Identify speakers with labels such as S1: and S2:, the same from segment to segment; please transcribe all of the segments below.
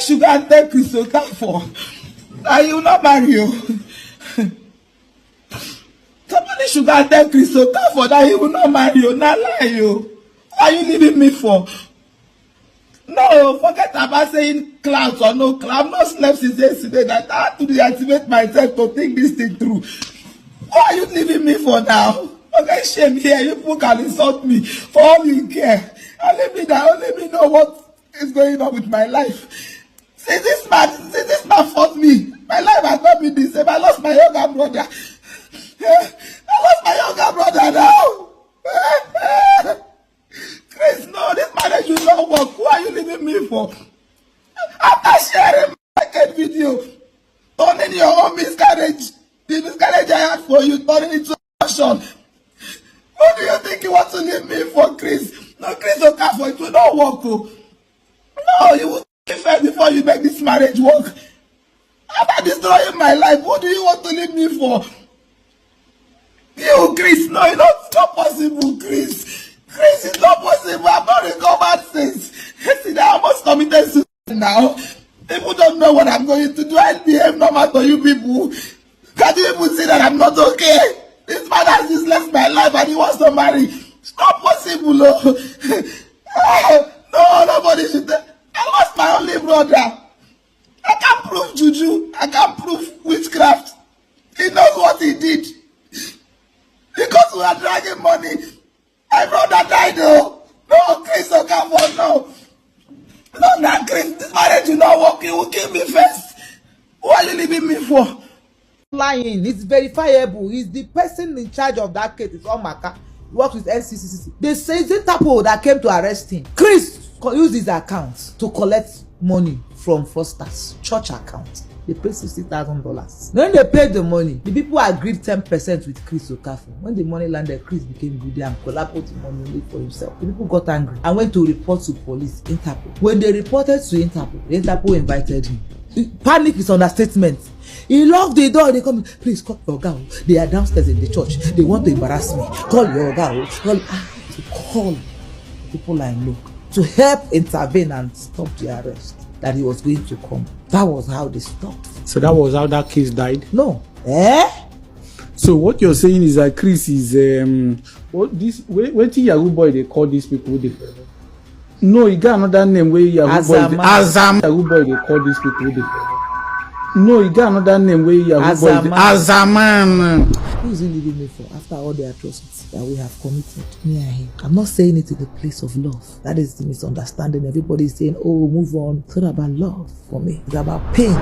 S1: should go and tell Chris Okafor that he will not marry you. Somebody should go and tell Chris Okafor that he will not marry you. Now lie you. What are you leaving me for? No, forget about saying clouds or no cloud. I've not slept since yesterday. That I have to reactivate myself to think this thing through. What are you leaving me for now? Okay, shame here. You people can insult me for all you care. And let me know what is going on with my life. Since this man fought me, my life has not been the same. I lost my younger brother. Now. Chris, no, this marriage will not work. Who are you leaving me for? After sharing my market video, turning your own miscarriage, the miscarriage I had for you, turning into action. What do you think you want to leave me for, Chris? No, Chris Okafor, it will not work. Oh. No, you will be fair before you make this marriage work. After destroying my life, what do you want to leave me for? You, Chris, no, it's not possible, Chris. Chris, it's not possible. I've not recovered since. Yesterday, I almost committed suicide now. People don't know what I'm going to do. I behave normal to you people. Can you even see that I'm not okay? This man has just left my life and he wants to marry. It's not possible. No, nobody should. I lost my only brother. I can't prove juju. I can't prove witchcraft. He knows what he did. Because we are dragging money. My brother died though. No, Chris Okafor, no. No, Chris, this marriage will not work. You will kill me first. Who are you leaving me for?
S2: Lying, it's verifiable. He's the person in charge of that case. It's Omaka. He works with NCCC. They say it's Interpol that came to arrest him. Chris used his account to collect money from fraudsters, church account. They paid $60,000. When they paid the money, the people agreed 10% with Chris Okafor. When the money landed, Chris became greedy and collaborated the money only for himself. The people got angry and went to report to police, Interpol. When they reported to Interpol, the Interpol invited him. Panic is understatement. He locked the door. They come, please call your Ogala. They are downstairs in the church. They want to embarrass me. Call your Ogala. Call people I know to help intervene and stop the arrest that he was going to come. That was how they stopped.
S3: So that was how that case died?
S2: No.
S3: So what you're saying is that Chris is what Yahoo boy they call these people? No, he got another name where Yahoo boy. Azam. Yahoo boy they call these people. No, he got another name where Yahoo boy. Azaman.
S2: Who is he leaving me for after all the atrocities that we have committed? Me and him. I'm not saying it in the place of love. That is the misunderstanding. Everybody is saying, oh, move on. It's not about love for me. It's about pain.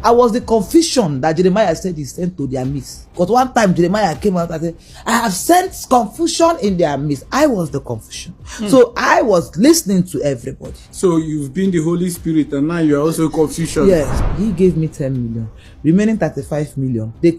S2: I was the confusion that Jeremiah said he sent to their midst. Because one time Jeremiah came out and said, I have sent confusion in their midst. I was the confusion. So I was listening to everybody.
S3: So you've been the Holy Spirit and now you're also confusion.
S2: Yes. He gave me 10 million. Remaining 35 million. They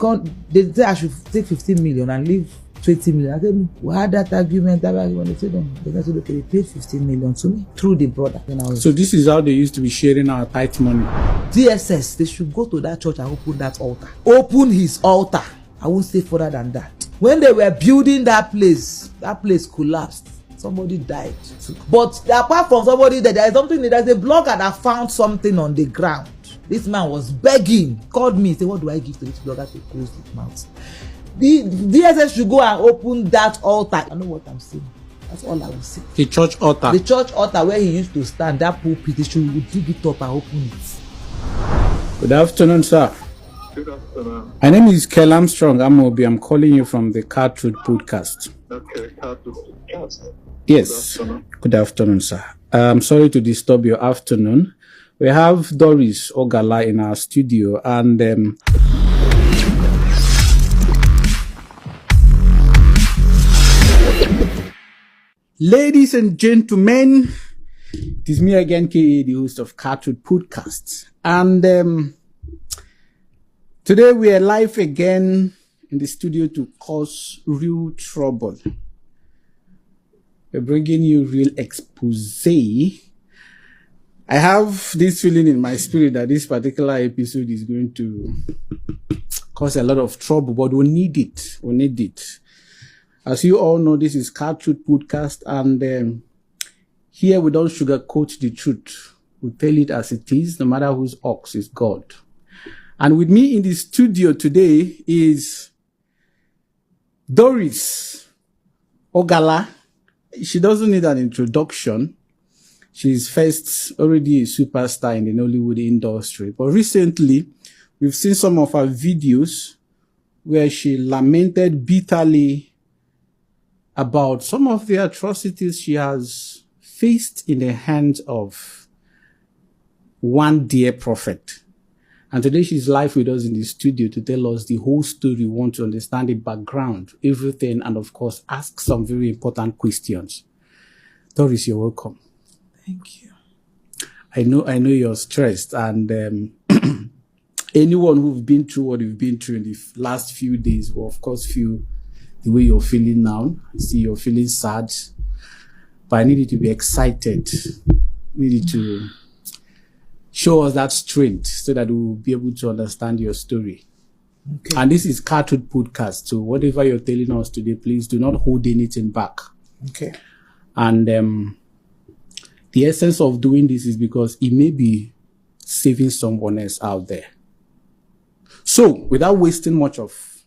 S2: said I should take 15 million and leave 20 million. I said, we had that argument. They said, okay, they paid 15 million to me through the brother.
S3: So this is how they used to be sharing our tithe money.
S2: DSS, they should go to that church and open that altar. Open his altar. I won't say further than that. When they were building that place collapsed. Somebody died. But apart from somebody dead, there's a blogger that found something on the ground. This man was begging, called me, said, what do I give to this blogger to close his mouth? The DSS should go and open that altar. I know what I'm saying. That's all I will say.
S3: The church altar.
S2: The church altar where he used to stand, that pulpit, they should dig it up and open it.
S3: Good afternoon, sir.
S4: Good afternoon.
S3: My name is Kel Armstrong Amobi. I'm calling you from the Car Truth Podcast.
S4: Okay, Car Truth Podcast.
S3: Yes. Good afternoon, sir. I'm sorry to disturb your afternoon. We have Doris Ogala in our studio and ladies and gentlemen, it is me again, K.A., the host of Car Truth Podcast. And today we are live again in the studio to cause real trouble. We're bringing you real expose. I have this feeling in my spirit that this particular episode is going to cause a lot of trouble, but we need it. We need it. As you all know, this is Car Truth Podcast, and here we don't sugarcoat the truth. We tell it as it is, no matter whose ox is God. And with me in the studio today is Doris Ogala. She doesn't need an introduction. She's first already a superstar in the Nollywood industry. But recently, we've seen some of her videos where she lamented bitterly about some of the atrocities she has faced in the hands of one dear prophet. And today she's live with us in the studio to tell us the whole story. We want to understand the background, everything, and of course, ask some very important questions. Doris, you're welcome.
S2: Thank you.
S3: I know you're stressed, and anyone who've been through what you've been through in the last few days will, of course, feel the way you're feeling now. I see you're feeling sad, but I need you to be excited. I need you to show us that strength so that we'll be able to understand your story. Okay. And this is Cartoon Podcast, so whatever you're telling us today, please do not hold anything back.
S2: Okay.
S3: And the essence of doing this is because it may be saving someone else out there. So, without wasting much of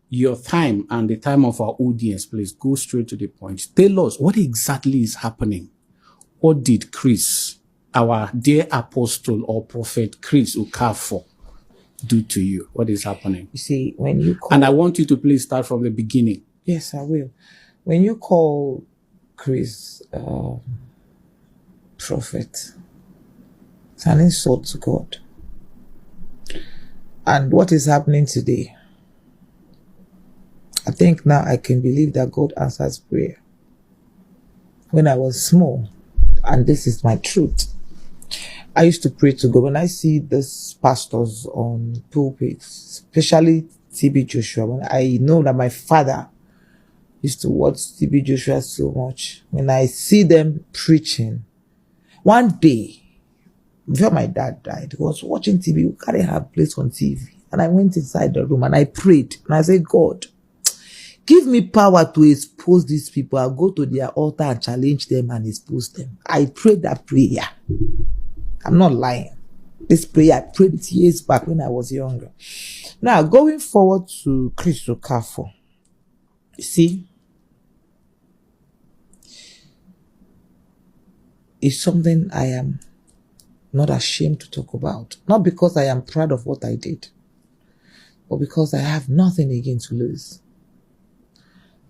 S3: your time and the time of our audience, please go straight to the point. Tell us what exactly is happening. What did Chris, our dear apostle or prophet Chris Okafor, do to you? What is happening?
S2: You see, when you call...
S3: And I want you to please start from the beginning.
S2: Yes, I will. When you call Chris prophet, it's an insult to God. And what is happening today, I think now I can believe that God answers prayer. When I was small, and this is my truth, I used to pray to God. When I see these pastors on pulpits, especially TB Joshua, when I know that my father used to watch TB Joshua so much, when I see them preaching, one day, before my dad died, he was watching TV. We carry her place on TV. And I went inside the room and I prayed. And I said, God, give me power to expose these people. I'll go to their altar and challenge them and expose them. I prayed that prayer. I'm not lying. This prayer, I prayed it years back when I was younger. Now, going forward to Chris Okafor. You see, it's something I am not ashamed to talk about. Not because I am proud of what I did, but because I have nothing again to lose.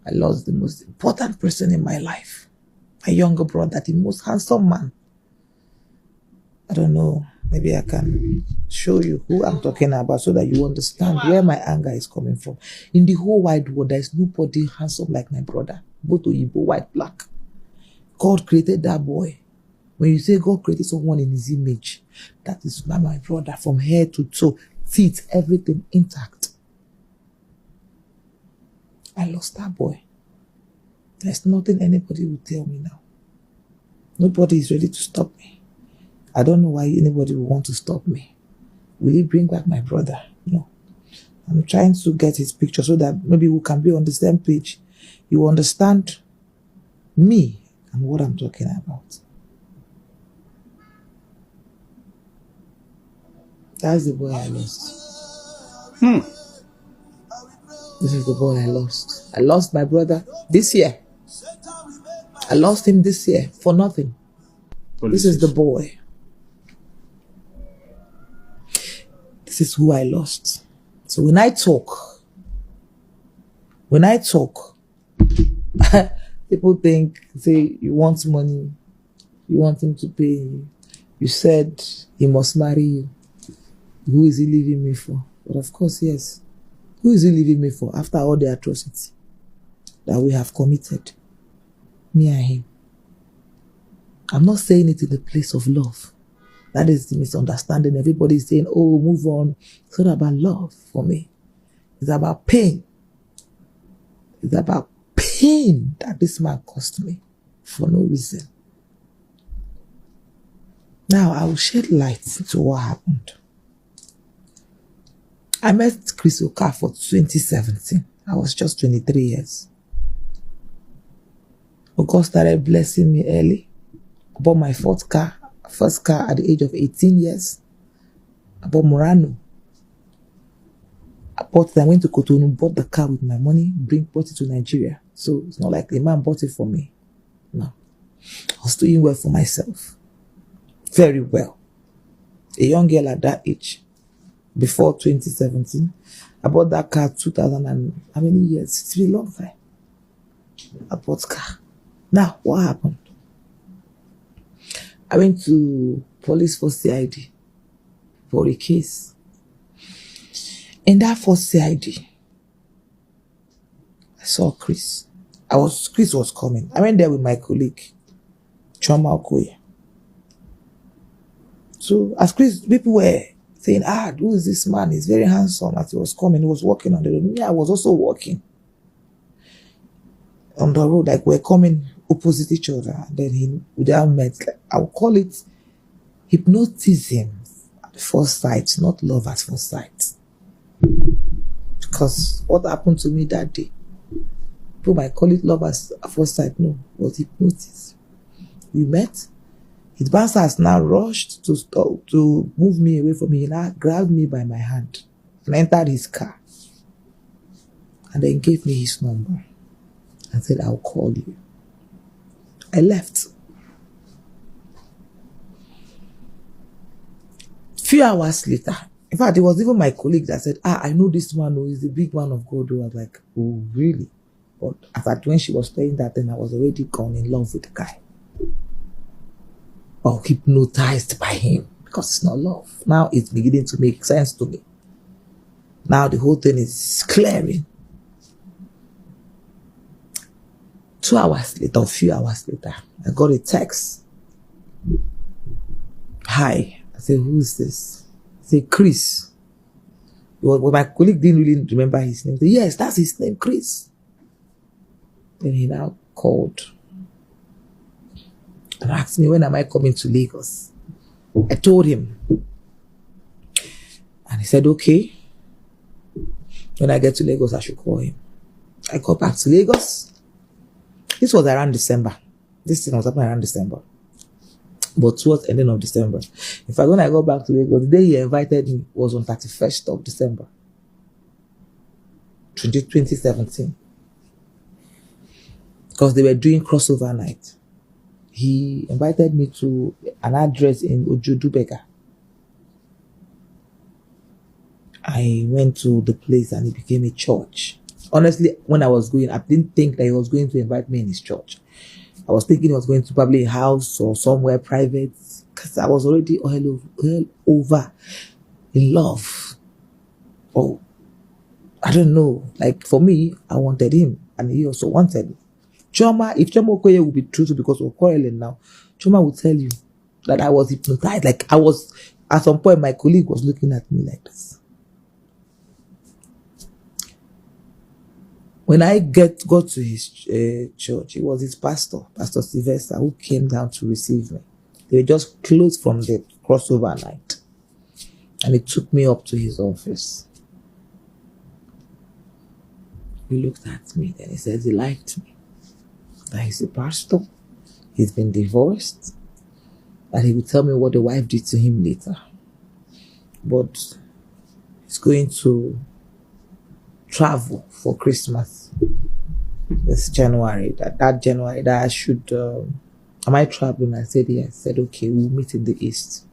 S2: I lost the most important person in my life. My younger brother, the most handsome man. I don't know, maybe I can show you who I'm talking about so that you understand where my anger is coming from. In the whole wide world, there is nobody handsome like my brother. Both Oyibo, white, black. God created that boy. When you say God created someone in his image, that is not my brother, from head to toe, teeth, everything intact. I lost that boy. There's nothing anybody will tell me now. Nobody is ready to stop me. I don't know why anybody will want to stop me. Will he bring back my brother? No. I'm trying to get his picture so that maybe we can be on the same page. You understand me and what I'm talking about. That's the boy I lost. This is the boy I lost. I lost my brother this year. I lost him this year for nothing. This is the boy. This is who I lost. So when I talk, people say, you want money, you want him to pay you. You said he must marry you. Who is he leaving me for? But of course, yes. Who is he leaving me for after all the atrocity that we have committed? Me and him. I'm not saying it in the place of love. That is the misunderstanding. Everybody is saying, oh, move on. It's not about love for me. It's about pain. It's about pain that this man caused me for no reason. Now, I will shed light to what happened. I met Chris Okafor 2017. I was just 23 years. God started blessing me early. I bought my fourth car First car at the age of 18 years. I bought Murano. I went to Cotonou, bought the car with my money, brought it to Nigeria. So it's not like the man bought it for me. No. I was doing well for myself. Very well. A young girl at that age, before 2017, I bought that car 2000 and how many years? It's been a long time. I bought car. Now, what happened? I went to police for CID for a case. In that first CID, I saw Chris. Chris was coming. I went there with my colleague, Choma Okoye. So as Chris, people were saying, who is this man? He's very handsome. As he was coming, he was walking on the road. Me, I was also walking on the road, like we're coming opposite each other. And then we have met. Like, I would call it hypnotism at first sight, not love at first sight. Because what happened to me that day, people might call it love at first sight. No, it was hypnotism. We met. His bouncer has now rushed to stop, to move me away from me. He now grabbed me by my hand and entered his car. And then gave me his number and said, I'll call you. I left. Few hours later, in fact, it was even my colleague that said, I know this man who is the big man of God. I was like, oh, really? But in fact, when she was saying that, then I was already gone in love with the guy. Or hypnotized by him. Because it's not love. Now it's beginning to make sense to me. Now the whole thing is clearing. 2 hours later, a few hours later, I got a text. Hi. I said, who is this? I said, Chris. But my colleague didn't really remember his name. I said, yes, that's his name, Chris. Then he now called and asked me, when am I coming to Lagos? I told him. And he said, okay. When I get to Lagos, I should call him. I got back to Lagos. This was around December. This thing was happening around December. But towards the ending of December. In fact, when I got back to Lagos, the day he invited me was on 31st of December. 2017. Because they were doing crossover night. He invited me to an address in Ojudubega. I went to the place and it became a church. Honestly, when I was going, I didn't think that he was going to invite me in his church. I was thinking he was going to probably a house or somewhere private, because I was already all over in love. Oh, I don't know. Like for me, I wanted him and he also wanted me. Choma, if Choma Okoye would be true to, because we're quarreling now, Choma would tell you that I was hypnotized. Like I was, at some point, my colleague was looking at me like this. When I got to his church, it was his pastor, Pastor Sylvester, who came down to receive me. They were just closed from the crossover night. And he took me up to his office. He looked at me, then he said he liked me. That he's a pastor, he's been divorced, that he would tell me what the wife did to him later. But he's going to travel for Christmas this January. That January, that I should, am I traveling? I said yes. I said, okay, we'll meet in the East.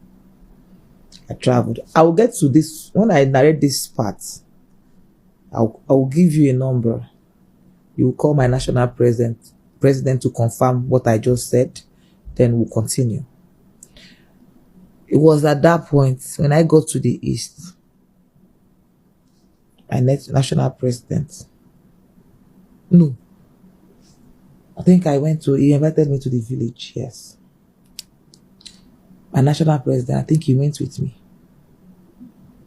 S2: I traveled. I will get to this, when I narrate this part, I will give you a number. You will call my national president to confirm what I just said, then we'll continue. It was at that point, when I got to the East, my national president. No. I think he invited me to the village, yes. My national president, I think he went with me.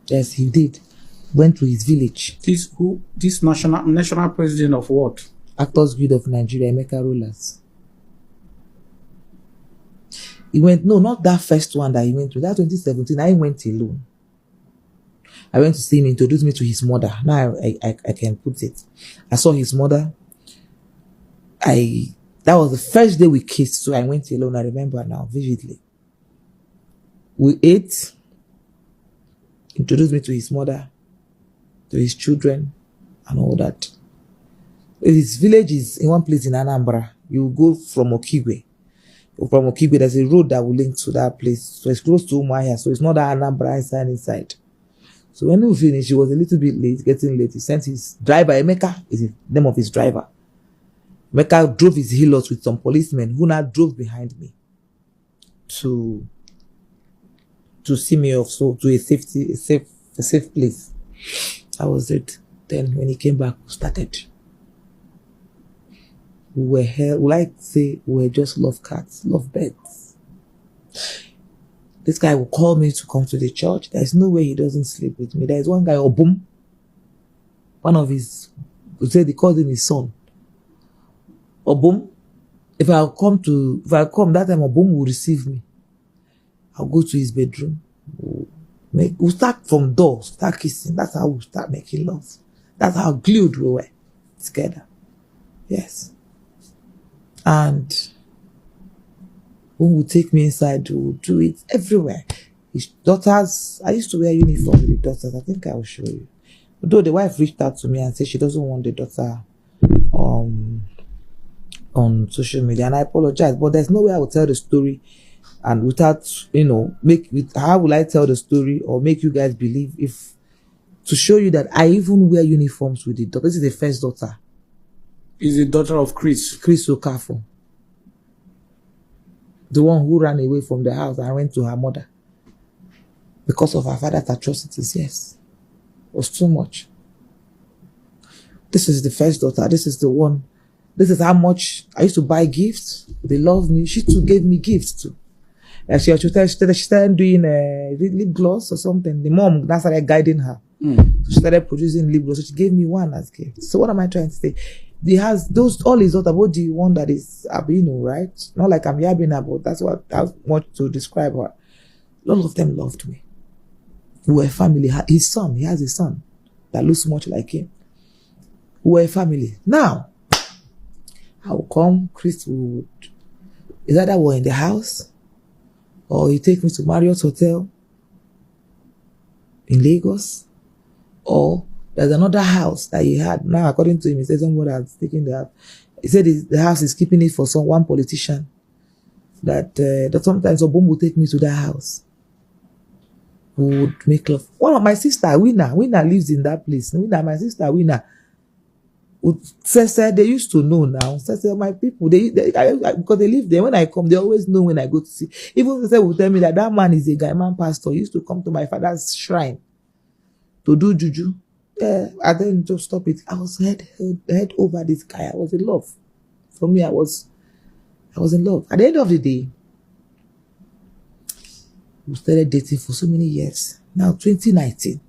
S2: Yes, he did. Went to his village.
S3: This national president of what?
S2: Actors Guild of Nigeria, Emeka Rollers. He went, no, not that first one that he went to. That 2017, I went alone. I went to see him, introduce me to his mother. Now I can put it. I saw his mother. That was the first day we kissed, so I went alone. I remember now vividly. We ate, introduced me to his mother, to his children, and all that. His village is in one place in Anambra. You go from Okigwe. From Okigwe, there's a road that will link to that place. So it's close to Umaya. So it's not that Anambra inside. So when we finished, he was a little bit late, getting late. He sent his driver, Emeka is the name of his driver. Emeka drove his heelot with some policemen who now drove behind me to see me off, so to a safe place. I was it. Then when he came back, we started. We were just love cats, love birds. This guy will call me to come to the church. There's no way he doesn't sleep with me. There's one guy, Obum, one of his, they called him his son. Obum, if I come, that time Obum will receive me. I'll go to his bedroom. We'll start from door, start kissing. That's how we'll start making love. That's how glued we were together. Yes. And when would take me inside to do it everywhere. His daughters, I used to wear uniform with the daughters. I think I will show you. Although the wife reached out to me and said she doesn't want the daughter on social media, and I apologize, but there's no way I will tell the story and without, how will I tell the story or make you guys believe if to show you that I even wear uniforms with the daughter. This is the first daughter.
S3: Is the daughter of Chris
S2: Okafor. The one who ran away from the house and went to her mother because of her father's atrocities. Yes, it was too much. This is the first daughter. This is the one. This is how much I used to buy gifts. They loved me. She too gave me gifts too. And she started doing lip gloss or something. The mom that started guiding her. So she started producing lip gloss. So she gave me one as gift. So what am I trying to say? He has those, all his daughters, what do you want that is albino, right? Not like I'm yabbing about, that's what I want to describe her. All of them loved me. We were a family. His son, he has a son that looks much like him. We were a family. Now, I will come, Chris would, is either we're in the house, or he take me to Marriott Hotel in Lagos, or there's another house that he had. Now, according to him, he said somebody has taken the house. He said the house is keeping it for one politician. That sometimes Obum would take me to that house. We would make love. One of my sister, Winna lives in that place. My sister, Winna, said they used to know now. Said my people, because they live there. When I come, they always know when I go to see. Even they would tell me that man is a guy, man pastor. He used to come to my father's shrine to do juju. I didn't just stop it. I was head over this guy. I was in love. For me, I was in love. At the end of the day, we started dating for so many years. Now, 2019.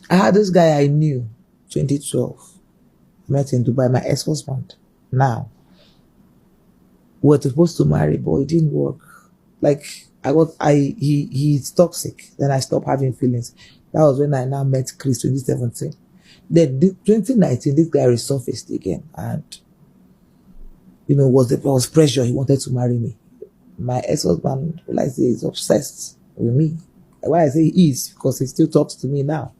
S2: I had this guy I knew, 2012. I met in Dubai, my ex-husband. Now, we were supposed to marry, but it didn't work. Like, he's toxic. Then I stopped having feelings. That was when I now met Chris, 2017. Then 2019, this guy resurfaced again. And, was pressure. He wanted to marry me. My ex-husband, I say, is obsessed with me. Why I say he is, because he still talks to me now.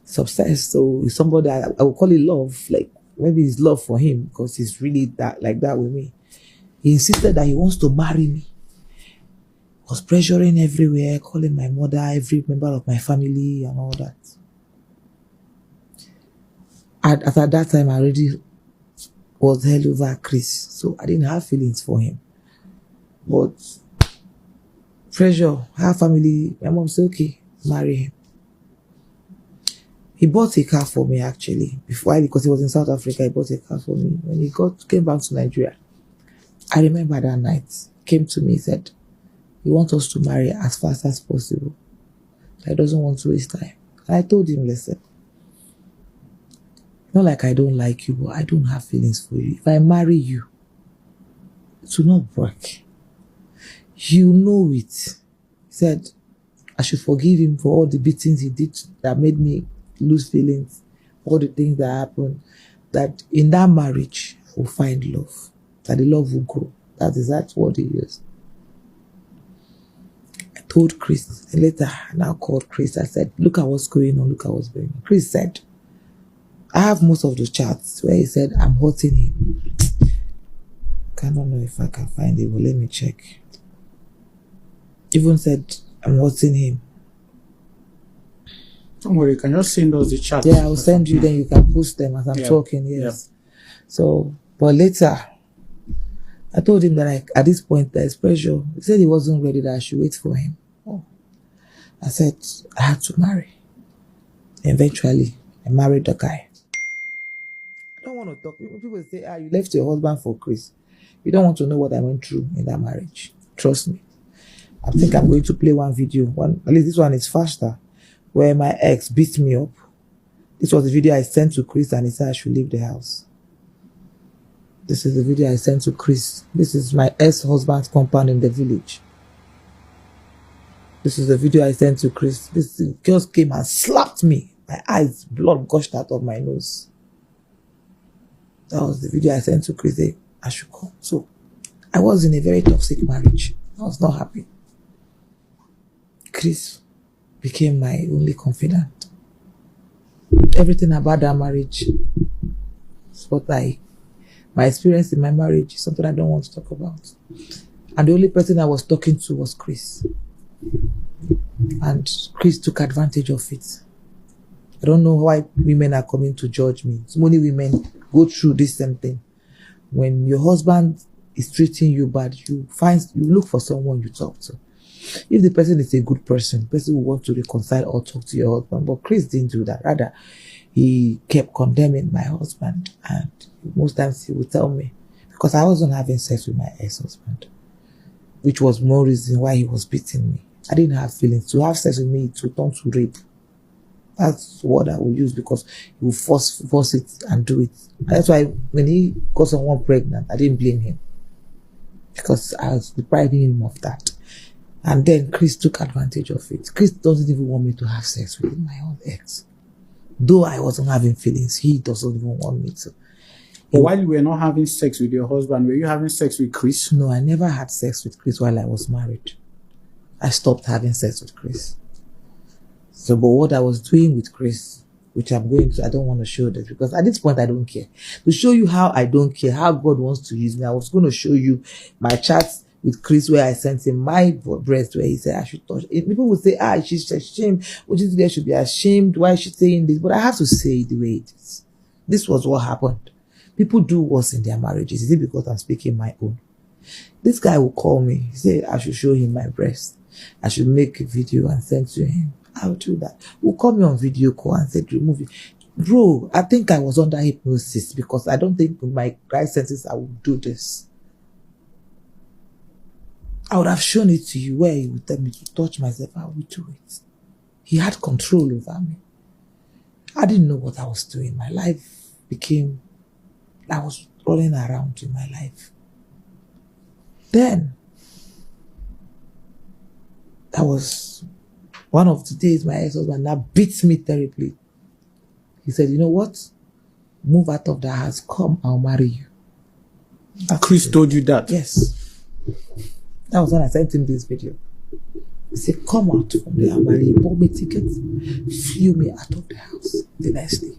S2: He's obsessed. So it's somebody I would call it love. Like, maybe it's love for him, because he's really like that with me. He insisted that he wants to marry me. Was pressuring everywhere, calling my mother, every member of my family, and all that. At that time, I already was hell over Chris, so I didn't have feelings for him. But pressure, her family, my mom said, okay, marry him. He bought a car for me, actually, because he was in South Africa. He bought a car for me. When he came back to Nigeria, I remember that night, came to me, said, he wants us to marry as fast as possible. He doesn't want to waste time. And I told him, listen, not like I don't like you, but I don't have feelings for you. If I marry you, it will not work. You know it. He said, I should forgive him for all the beatings he did that made me lose feelings, all the things that happened, that in that marriage, I will find love, that the love will grow. That's what he is. told Chris. And later, I now called Chris. I said, look at what's going on. Look at what's going on. Chris said, I have most of the chats where he said, I'm hurting him. I don't know if I can find it, but let me check. Even said, I'm hurting him.
S3: Don't worry, you can just send us the chat.
S2: Yeah, I will send you, then you can post them as I'm talking, yes. So, but later, I told him that at this point, there's pressure. He said he wasn't ready, that I should wait for him. Oh. I said, I had to marry. Eventually, I married the guy. I don't want to talk. People say, you left your husband for Chris. You don't want to know what I went through in that marriage. Trust me. I think I'm going to play one video. At least this one is faster. Where my ex beat me up. This was the video I sent to Chris and he said I should leave the house. This is the video I sent to Chris. This is my ex-husband's compound in the village. This is the video I sent to Chris. This girl came and slapped me. My eyes, blood gushed out of my nose. That was the video I sent to Chris. I should come. So, I was in a very toxic marriage. I was not happy. Chris became my only confidant. Everything about that marriage is what my experience in my marriage is something I don't want to talk about. And the only person I was talking to was Chris. And Chris took advantage of it. I don't know why women are coming to judge me. So many women go through this same thing. When your husband is treating you bad, you look for someone you talk to. If the person is a good person, the person will want to reconcile or talk to your husband. But Chris didn't do that. Rather, he kept condemning my husband. And most times he would tell me, because I wasn't having sex with my ex-husband, which was more reason why he was beating me. I didn't have feelings. To have sex with me, it would turn to rape. That's what I would use, because he would force it and do it. That's why when he got someone pregnant, I didn't blame him, because I was depriving him of that. And then Chris took advantage of it. Chris doesn't even want me to have sex with my own ex. Though I wasn't having feelings, he doesn't even want me to.
S3: But while you were not having sex with your husband, were you having sex with Chris?
S2: No, I never had sex with Chris while I was married. I stopped having sex with Chris. So, but what I was doing with Chris, which I'm going to, I don't want to show this, because at this point I don't care. To show you how I don't care, how God wants to use me, I was going to show you my chats with Chris where I sent him my breast where he said I should touch it. People would say, she's ashamed. Which is there should be ashamed. Why is she saying this? But I have to say it the way it is. This was what happened. People do worse in their marriages. Is it because I'm speaking my own? This guy will call me. He said I should show him my breast. I should make a video and send to him. I'll do that. He'll call me on video call and said remove it. Bro, I think I was under hypnosis, because I don't think with my right senses I would do this. I would have shown it to you where he would tell me to touch myself. I would do it. He had control over me. I didn't know what I was doing. My life became, I was rolling around in my life. Then, that was one of the days my ex-husband now beats me terribly. He said, you know what? Move out of the house. Come, I'll marry you.
S3: Chris told you that?
S2: Yes. That was when I sent him this video. He said, come out from there, I'll marry you. Bought me tickets, flew me out of the house the next day.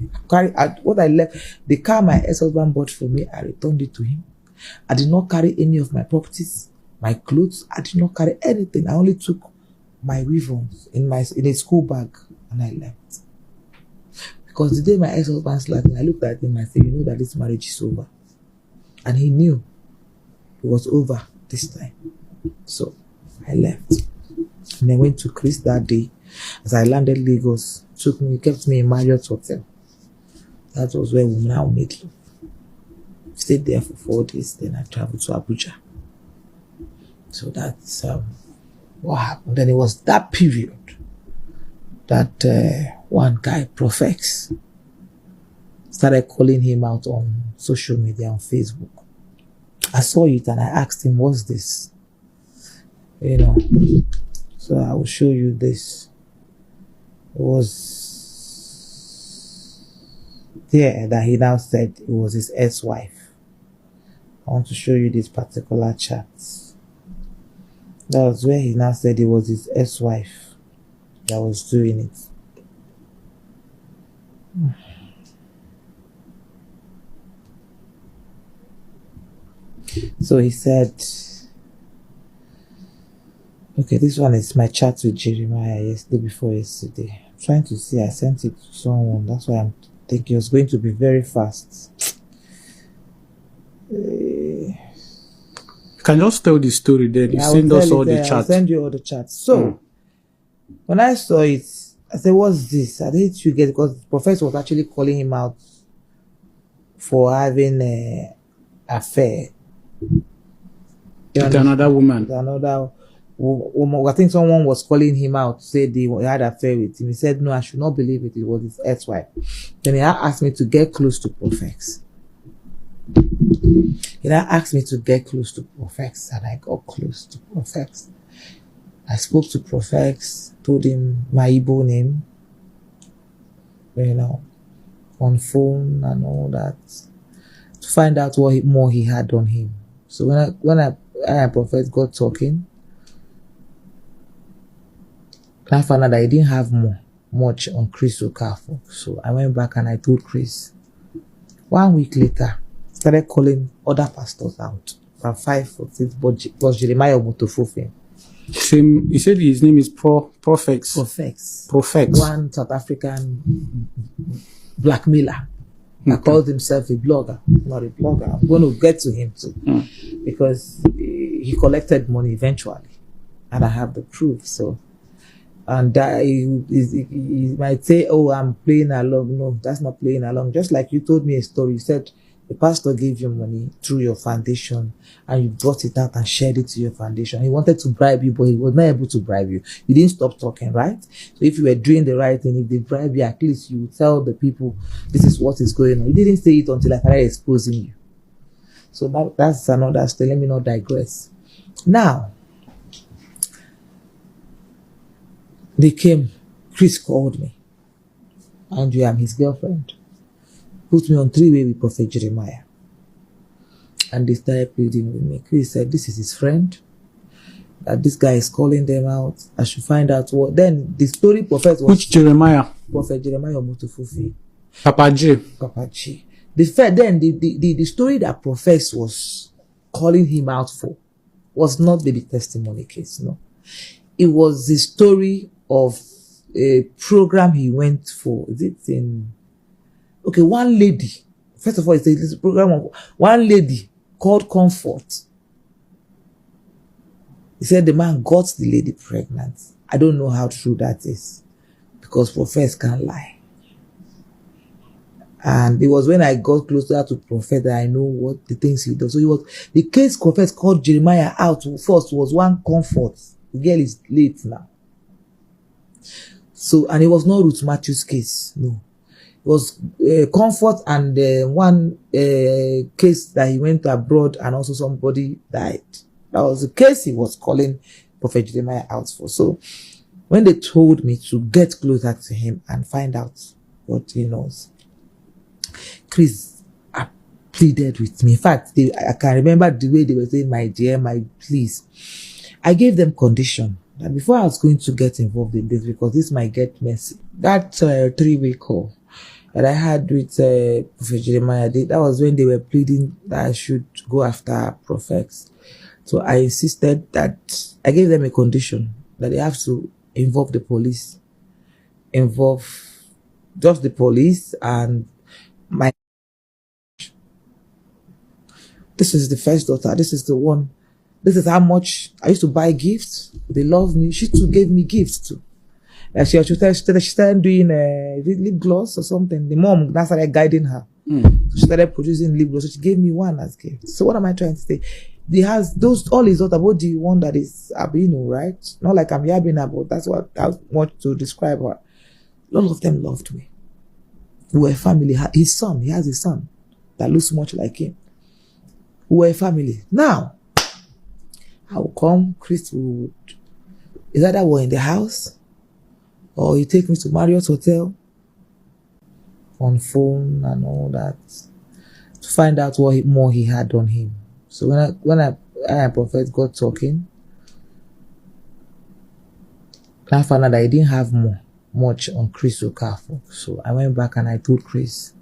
S2: What I left, the car my ex-husband bought for me, I returned it to him. I did not carry any of my properties, my clothes. I did not carry anything. I only took my ribbons in a school bag, and I left. Because the day my ex-husband slapped me, I looked at him and said, you know that this marriage is over. And he knew it was over this time. So I left. And I went to Chris that day. As I landed Lagos, kept me in Marriott Hotel. That was where we now made love. Stayed there for 4 days, then I traveled to Abuja. So that's what happened. Then it was that period that one guy, Profex, started calling him out on social media, on Facebook. I saw it and I asked him, what's this? You know, so I will show you this. It was there that he now said it was his ex-wife. I want to show you this particular chat. That was where he now said it was his ex-wife that was doing it. So he said, okay, this one is my chat with Jeremiah yesterday before yesterday. I'm trying to see, I sent it to someone. That's why I'm thinking it was going to be very fast.
S3: You can just tell the story then. You
S2: I will
S3: send us
S2: tell
S3: all
S2: it
S3: the
S2: there. I'll
S3: chat.
S2: send you all the chats. So, when I saw it, I said, what's this? I didn't you get it because the professor was actually calling him out for having an affair.
S3: With another woman.
S2: With another woman. I think someone was calling him out to say they had an affair with him. He said, no, I should not believe it. It was his ex-wife. Then he asked me to get close to Profex. He now asked me to get close to Profex, and I got close to Profex. I spoke to Profex, told him my Igbo name, you know, on phone and all that, to find out what more he had on him. So when I and Profex got talking, I found out that he didn't have much on Chris Okafor. So I went back and I told Chris. 1 week later, started calling other pastors out. From 5 or 6, but was Jeremiah Omotofufe.
S3: Same. He said his name is Profex. Profex.
S2: One South African blackmailer that calls himself a blogger. Not a blogger. I'm going to get to him too. Because he collected money eventually. And I have the proof. So, and he might say, oh, I'm playing along. No, that's not playing along. Just like you told me a story. You said the pastor gave you money through your foundation and you brought it out and shared it to your foundation. He wanted to bribe you, but he was not able to bribe you. You didn't stop talking, right? So if you were doing the right thing, if they bribe you, at least you would tell the people this is what is going on. You didn't say it until I started exposing you. So that's another story. Let me not digress. Now, they came. Chris called me. Andrew, I'm his girlfriend. Put me on 3-way with Prophet Jeremiah. And they started pleading with me. Chris said, this is his friend. That this guy is calling them out. I should find out what. Then the story Prophet was.
S3: Which Jeremiah?
S2: Prophet Jeremiah Omotofufe.
S3: Papa J.
S2: Papa J. The story that Prophet was calling him out for was not the testimony case, no. It was the story of a program he went for. Is it in... Okay, one lady. First of all, it's a program of one lady called Comfort. He said the man got the lady pregnant. I don't know how true that is. Because prophets can't lie. And it was when I got closer to Prophet that I know what the things he does. So it was the case Prophet called Jeremiah out first was one Comfort. The girl is late now. So, and it was not Ruth Matthew's case. No. It was Comfort and one case that he went abroad and also somebody died. That was the case he was calling Prophet Jeremiah out for. So when they told me to get closer to him and find out what he knows, Chris pleaded with me. In fact, I can remember the way they were saying, my dear, my please. I gave them condition that before I was going to get involved in this, because this might get messy, that 3-way call that I had with Prophet Jeremiah, that was when they were pleading that I should go after prophets. So I insisted that I gave them a condition that they have to involve the police, involve just the police and my. This is the first daughter. This is the one. This is how much I used to buy gifts. They love me. She too gave me gifts too. Like she started doing lip gloss or something. The mom now started guiding her. So she started producing lip gloss. So she gave me one as gift. So what am I trying to say? They has those all his daughter. What do you want that is Abino, right? Not like I'm yabbing about. That's what I want to describe her. All of them loved me. We were a family. His son, he has a son that looks much like him. We were a family. Now, I will come, Chris would, is either we're in the house or you take me to Marriott Hotel on phone and all that to find out what more he had on him. So when I and Prophet got talking, I found out that I didn't have much on Chris Okafor. So I went back and I told Chris.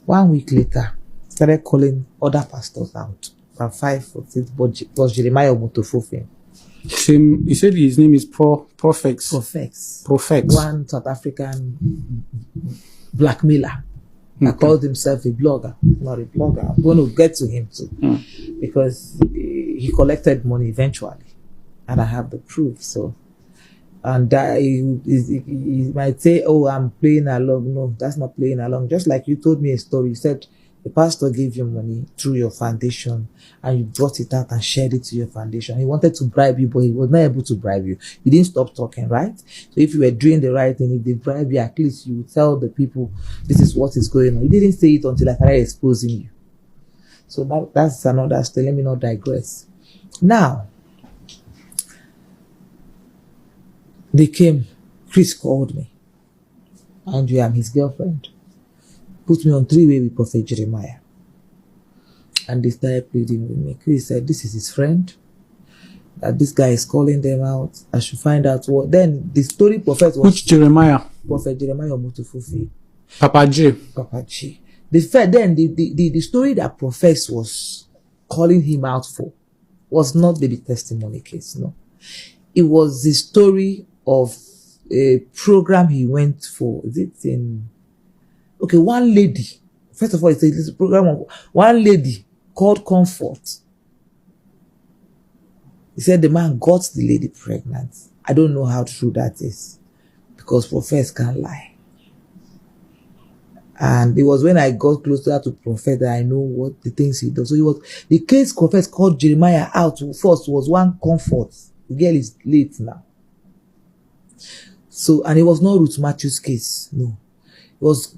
S2: 1 week later, started calling other pastors out. From 5 or 6, but it was Jeremiah Omotofofe.
S3: Same. He said his name is Prophex. Prophex.
S2: One South African blackmailer that called himself a blogger. Not a blogger. I'm going to get to him too. Because he collected money eventually. And I have the proof. So, and he might say, oh, I'm playing along. No, that's not playing along. Just like you told me a story. You said the pastor gave you money through your foundation and you brought it out and shared it to your foundation. He wanted to bribe you, but he was not able to bribe you. You didn't stop talking, right? So if you were doing the right thing, if they bribe you, at least you would tell the people this is what is going on. You didn't say it until I started exposing you. So that's another story. Let me not digress. Now, they came. Chris called me. Andrew, I'm his girlfriend. Put me on 3-way with Prophet Jeremiah. And they started pleading with me. Chris said, this is his friend. That this guy is calling them out. I should find out what. Then the story prophet was.
S3: Which Jeremiah?
S2: Prophet Jeremiah Omotofofe.
S3: Papa J.
S2: Papa J. The story that prophet was calling him out for was not the testimony case, no. It was the story of a program he went for. Is it in... Okay, one lady. First of all, it's a program of one lady called Comfort. He said the man got the lady pregnant. I don't know how true that is. Because prophets can't lie. And it was when I got closer to prophet that I know what the things he does. So it was the case prophet called Jeremiah out first was one Comfort. The girl is late now. So, and it was not Ruth Matthew's case. No. It was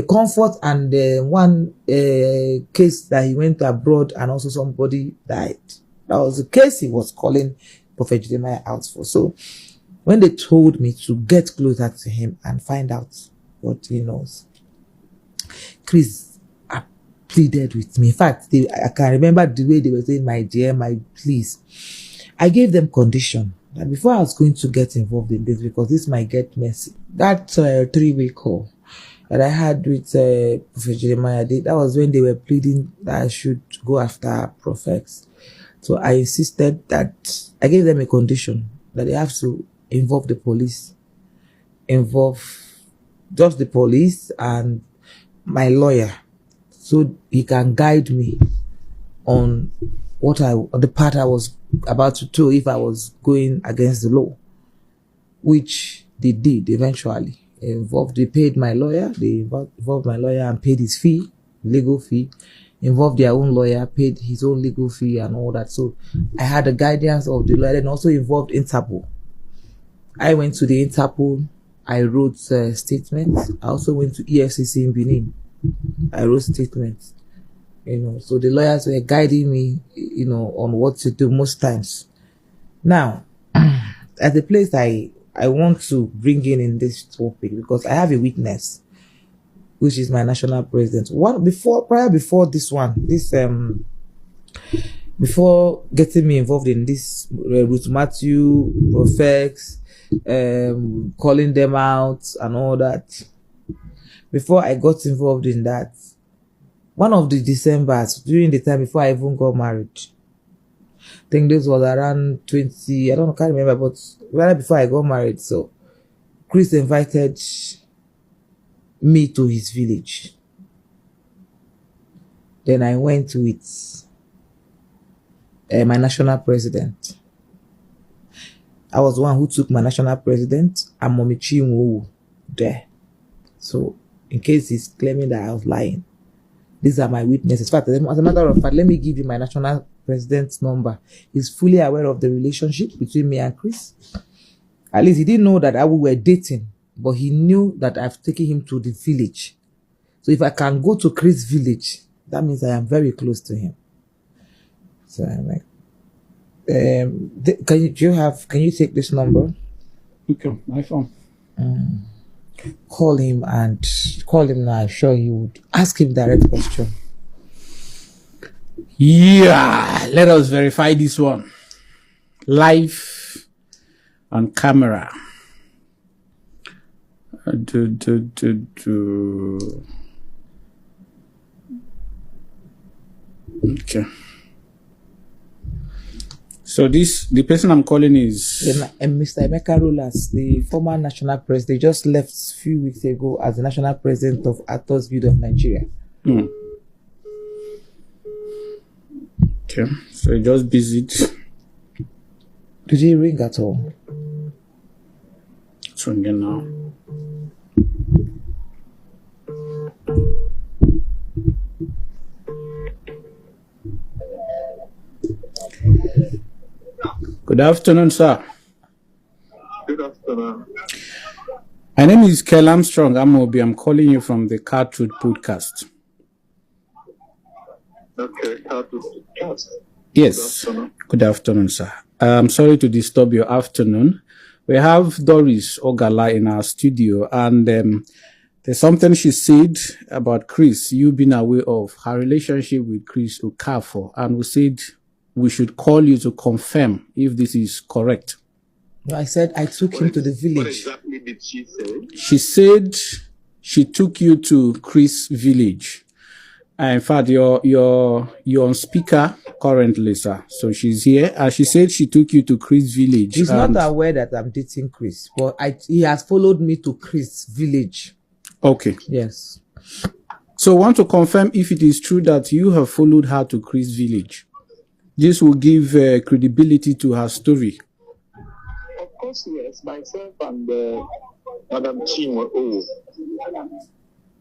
S2: Comfort and one case that he went abroad and also somebody died. That was the case he was calling Prophet Jeremiah out for. So when they told me to get closer to him and find out what he knows, Chris pleaded with me. In fact, I can remember the way they were saying, my dear, my please. I gave them condition that before I was going to get involved in this, because this might get messy, that 3-way call that I had with Prophet Jeremiah, that was when they were pleading that I should go after prophets. So I insisted that I gave them a condition that they have to involve the police, involve just the police and my lawyer, so he can guide me on the part I was about to do if I was going against the law, which they did eventually. They paid my lawyer, they involved my lawyer and paid his fee, legal fee, involved their own lawyer, paid his own legal fee and all that. So I had the guidance of the lawyer and also involved Interpol. I went to the Interpol, I wrote statements. I also went to EFCC in Benin. I wrote statements. So the lawyers were guiding me, on what to do most times. Now, at the place I want to bring in this topic, because I have a witness, which is my national president. Before getting me involved in this, Ruth Matthew, prophets, calling them out and all that. Before I got involved in that, one of the Decembers, during the time before I even got married, I think this was around 20, can't remember, but right before I got married. So Chris invited me to his village. Then I went with my national president. I was the one who took my national president and Mommy Chinwo there. So in case he's claiming that I was lying, these are my witnesses. In fact, as a matter of fact, let me give you my national president's number. He's fully aware of the relationship between me and Chris. At least he didn't know that we were dating, but he knew that I've taken him to the village. So if I can go to Chris' village, that means I am very close to him. So I'm like, can you take this number?
S3: Okay, my phone.
S2: Call him now. I'm sure you would ask him direct question.
S3: Yeah, let us verify this one live on camera. Okay. So the person I'm calling is
S2: Mr. Emeka Rollas, the former national president. They just left a few weeks ago as the national president of Actors Guild of Nigeria.
S3: Okay, so he just visit.
S2: Did he ring at all?
S3: It's ringing now. Good afternoon, sir.
S4: Good afternoon.
S3: My name is Kel Armstrong Amobi. I'm calling you from the Car Truth podcast.
S4: Okay, how to podcast.
S3: Yes. Good afternoon, sir. I'm sorry to disturb your afternoon. We have Doris Ogala in our studio, and there's something she said about Chris, you being aware of her relationship with Chris Okafor, and we said we should call you to confirm if this is correct.
S2: No, I said I took him to the village.
S4: What exactly did she say?
S3: She said she took you to Chris' village. In fact, you're on speaker currently, sir. So she's here. She said she took you to Chris' village.
S2: She's not aware that I'm dating Chris, but he has followed me to Chris' village.
S3: Okay.
S2: Yes.
S3: So I want to confirm if it is true that you have followed her to Chris' village. This will give credibility to her story.
S4: Of course, yes. Myself and Madam Chinwe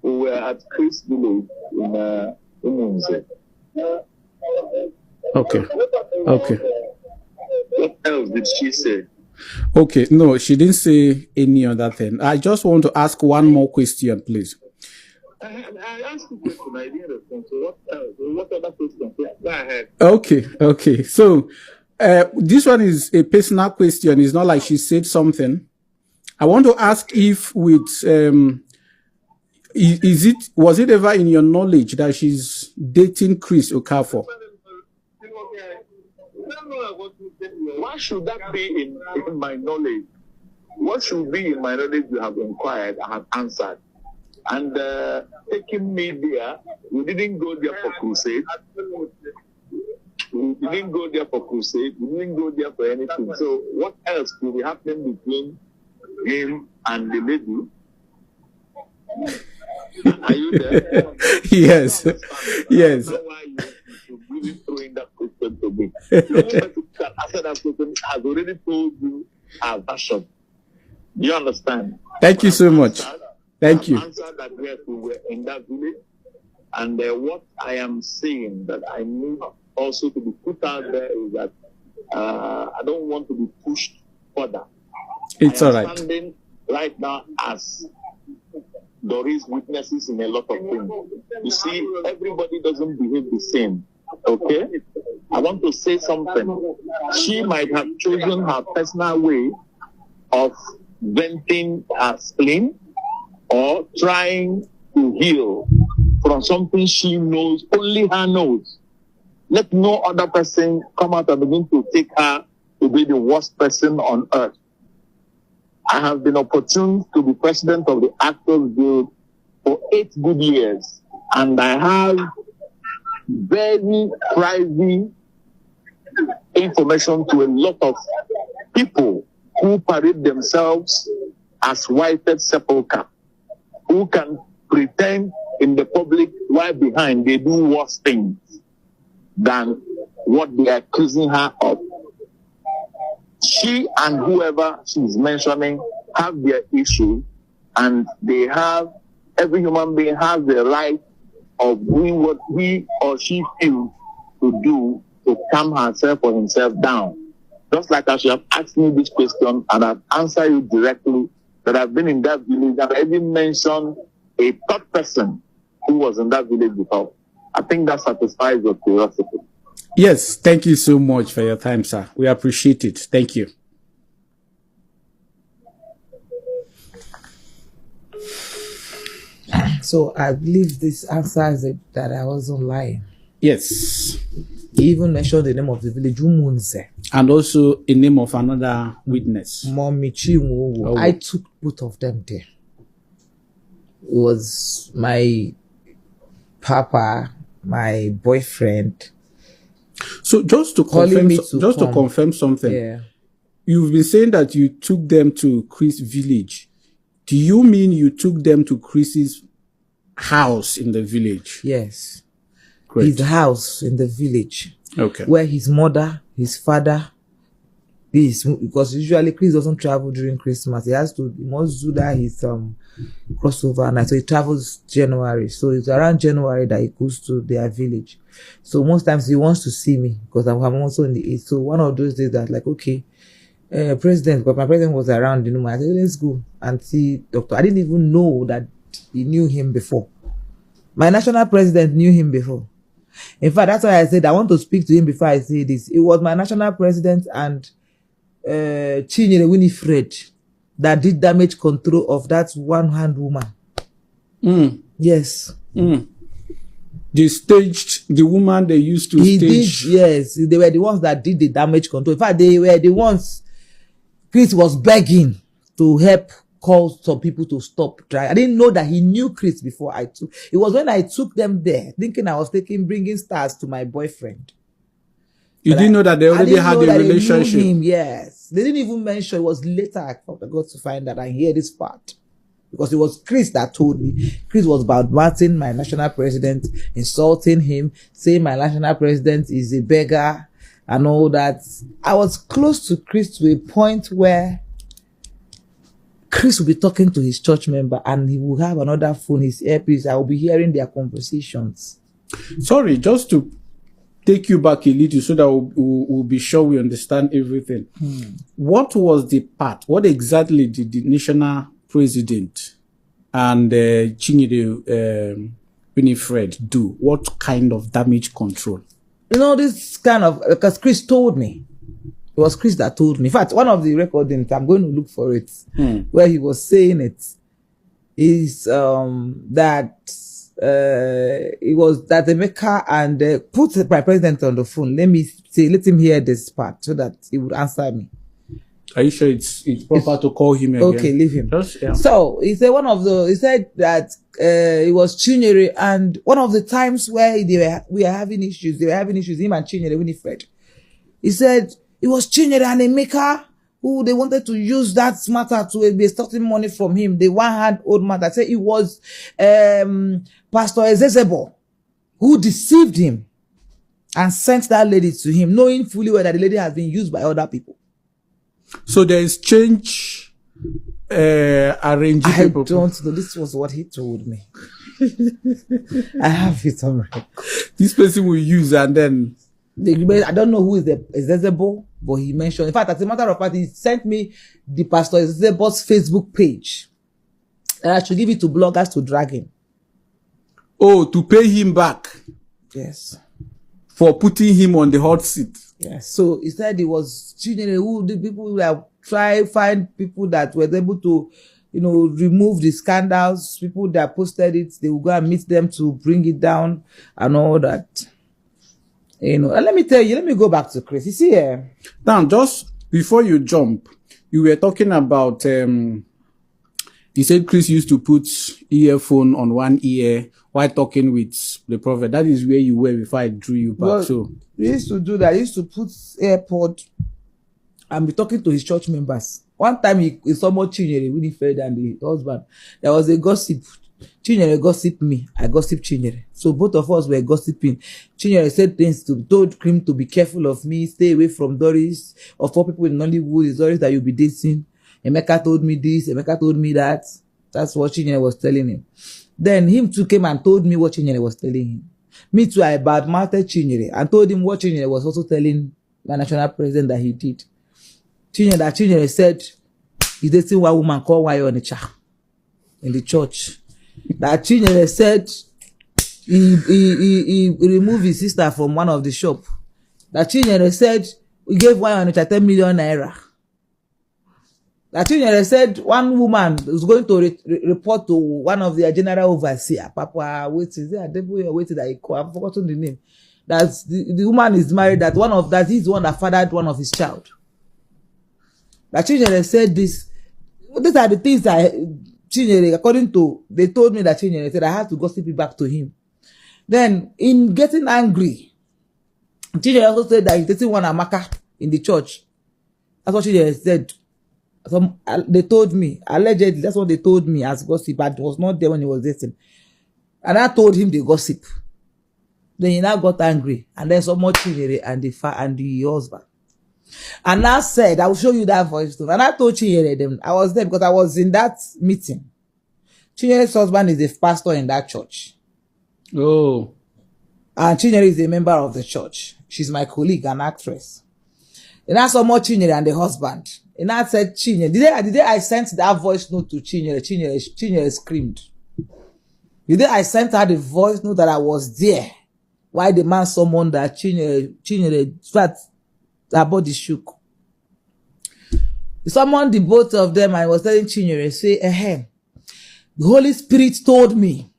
S4: we were at Chris Village in Umunze.
S3: Okay. Okay.
S4: What else did she say?
S3: Okay. No, she didn't say any other thing. I just want to ask one more question, please.
S4: I asked you a question. I didn't respond. So what else? What other question? Go ahead.
S3: Okay. Okay. So this one is a personal question. It's not like she said something. I want to ask if with was it ever in your knowledge that she's dating Chris Okafor?
S4: Why should that be in my knowledge? What should be in my knowledge? You have inquired, I have answered. And taking me there, we didn't go there for crusade. We didn't go there for crusade. We didn't go there for anything. So what else could be happening between him and the lady? Are you there?
S3: Yes. Yes.
S4: That's why you really throwing that question to me. The person that answered that question has already told you our version. Do you understand?
S3: Thank you so much. Thank you.
S4: Answered that yes, we were in that village, and what I am saying that I need also to be put out there is that I don't want to be pushed further.
S3: It's all right.
S4: Standing right now as Doris witnesses in a lot of things. You see, everybody doesn't behave the same. Okay? I want to say something. She might have chosen her personal way of venting her spleen or trying to heal from something she knows, only her knows. Let no other person come out and begin to take her to be the worst person on earth. I have been opportune to be president of the Actors Guild for 8 good years, and I have very private information to a lot of people who parade themselves as whited sepulchre, who can pretend in the public while behind they do worse things than what they are accusing her of. She and whoever she's mentioning have their issue, and they have, every human being has the right of doing what he or she feels to do to calm herself or himself down. Just like as you have asked me this question, and I've answered you directly, that I've been in that village, and I even mentioned a third person who was in that village before. I think that satisfies your curiosity.
S3: Yes, thank you so much for your time, sir. We appreciate it. Thank you.
S2: So I believe this answers it, that I wasn't lying.
S3: Yes.
S2: He even mentioned the name of the village, Umunze.
S3: And also a name of another witness.
S2: Mommy Chinwo.
S3: Oh.
S2: I took both of them there. was my papa, my boyfriend.
S3: So just to confirm something.
S2: Yeah.
S3: You've been saying that you took them to Chris' village. Do you mean you took them to Chris's house in the village?
S2: Yes.
S3: Great.
S2: His house in the village.
S3: Okay.
S2: Where his mother, his father, because usually Chris doesn't travel during Christmas. He must do that his crossover night. So he travels January. So it's around January that he goes to their village. So most times he wants to see me because I'm also in the East. So one of those days that like, okay, president, because my president was around, I said, let's go and see doctor. I didn't even know that he knew him before. My national president knew him before. In fact, that's why I said I want to speak to him before I say this. It was my national president and Chinyere Winifred that did damage control of that one-hand woman. Yes.
S3: They staged the woman they used to stage.
S2: Yes. They were the ones that did the damage control. In fact, they were the ones Chris was begging to help call some people to stop trying. I didn't know that he knew Chris before I took. It was when I took them there, thinking I was bringing stars to my boyfriend.
S3: You didn't know that they already had a relationship.
S2: They knew him, yes. They didn't even mention. It was later I got to find that I hear this part. Because it was Chris that told me. Chris was badmouthing my national president, insulting him, saying my national president is a beggar and all that. I was close to Chris to a point where Chris will be talking to his church member and he will have another phone, his earpiece. I will be hearing their conversations.
S3: Sorry, just to take you back a little so that we'll be sure we understand everything. What was the part? What exactly did the national president and Chinyere Winifred do? What kind of damage control?
S2: This kind of, because Chris told me. It was Chris that told me. In fact, one of the recordings, I'm going to look for it, where he was saying it, is that it was that Emeka and put my president on the phone. Let him hear this part so that he would answer me.
S3: Are you sure it's proper to call him again?
S2: Okay, leave him.
S3: Yeah.
S2: So he said he said that it was Chinyere, and one of the times where we are having issues, him and Chinyere Winifred. He said it was Chinyere and Emeka who they wanted to use that matter to be extorting money from him. The one-hand old man that said it was Pastor Ezezebo who deceived him and sent that lady to him, knowing fully well that the lady has been used by other people.
S3: So there is change arranging people.
S2: I don't know. This was what he told me. I have it on record.
S3: This person will use and then...
S2: I don't know who is Ezezebo, but he mentioned. In fact, as a matter of fact, he sent me the Pastor Ezezebo's Facebook page. And I should give it to bloggers to drag him.
S3: Oh, to pay him back?
S2: Yes.
S3: For putting him on the hot seat?
S2: Yes. So he said it was who the people that find people that were able to, remove the scandals, people that posted it, they will go and meet them to bring it down and all that. And let me tell you, let me go back to Chris. You see here.
S3: Now, just before you jump, you were talking about, you said Chris used to put earphone on one ear while talking with the prophet. That is where you were before I drew you back.
S2: Well,
S3: so
S2: he used to do that. He used to put AirPod and be talking to his church members. One time he saw more Chinyere Winifred and the husband. There was a gossip. Chinyere gossiped me. I gossiped Chinyere. So both of us were gossiping. Chinyere said things told him to be careful of me, stay away from Doris, or 4 people in Nollywood. It's Doris that you'll be dating. Emeka told me this, Emeka told me that. That's what Chinyere was telling him. Then him too came and told me what Chinyere was telling him. Me too, I badmouthed Chinyere and told him what Chinyere was also telling the national president that he did. Chinyere said he's dating one woman called Wayo Onicha in the church. That Chinyere said he removed his sister from one of the shop. That Chinyere said he gave Wayo Onicha 10 million naira. That Chinyere said one woman was going to report to one of their general overseer. Papa, waiting that he called. I've forgotten the name. That the woman is married. He's the one that fathered one of his child. That Chinyere said this. These are the things that Chinyere, according to, they told me that Chinyere said I had to gossip it back to him. Then, in getting angry, Chinyere also said that he didn't want Amaka in the church. That's what Chinyere said. They told me, allegedly, that's what they told me as gossip, but I was not there when he was dating. And I told him the gossip. Then he now got angry, and then someone Chinyere and the husband. And I said, I will show you that voice note. And I told Chinyere them, I was there because I was in that meeting. Chinyere's husband is a pastor in that church.
S3: Oh.
S2: And Chinyere is a member of the church. She's my colleague, an actress. And I saw more Chinyere and the husband. And I said, Chinyere, the day I sent that voice note to Chinyere screamed. The day I sent her the voice note that I was there, why the man summoned that Chinyere, her body shook. He summoned the both of them. I was telling Chinyere, say, the Holy Spirit told me.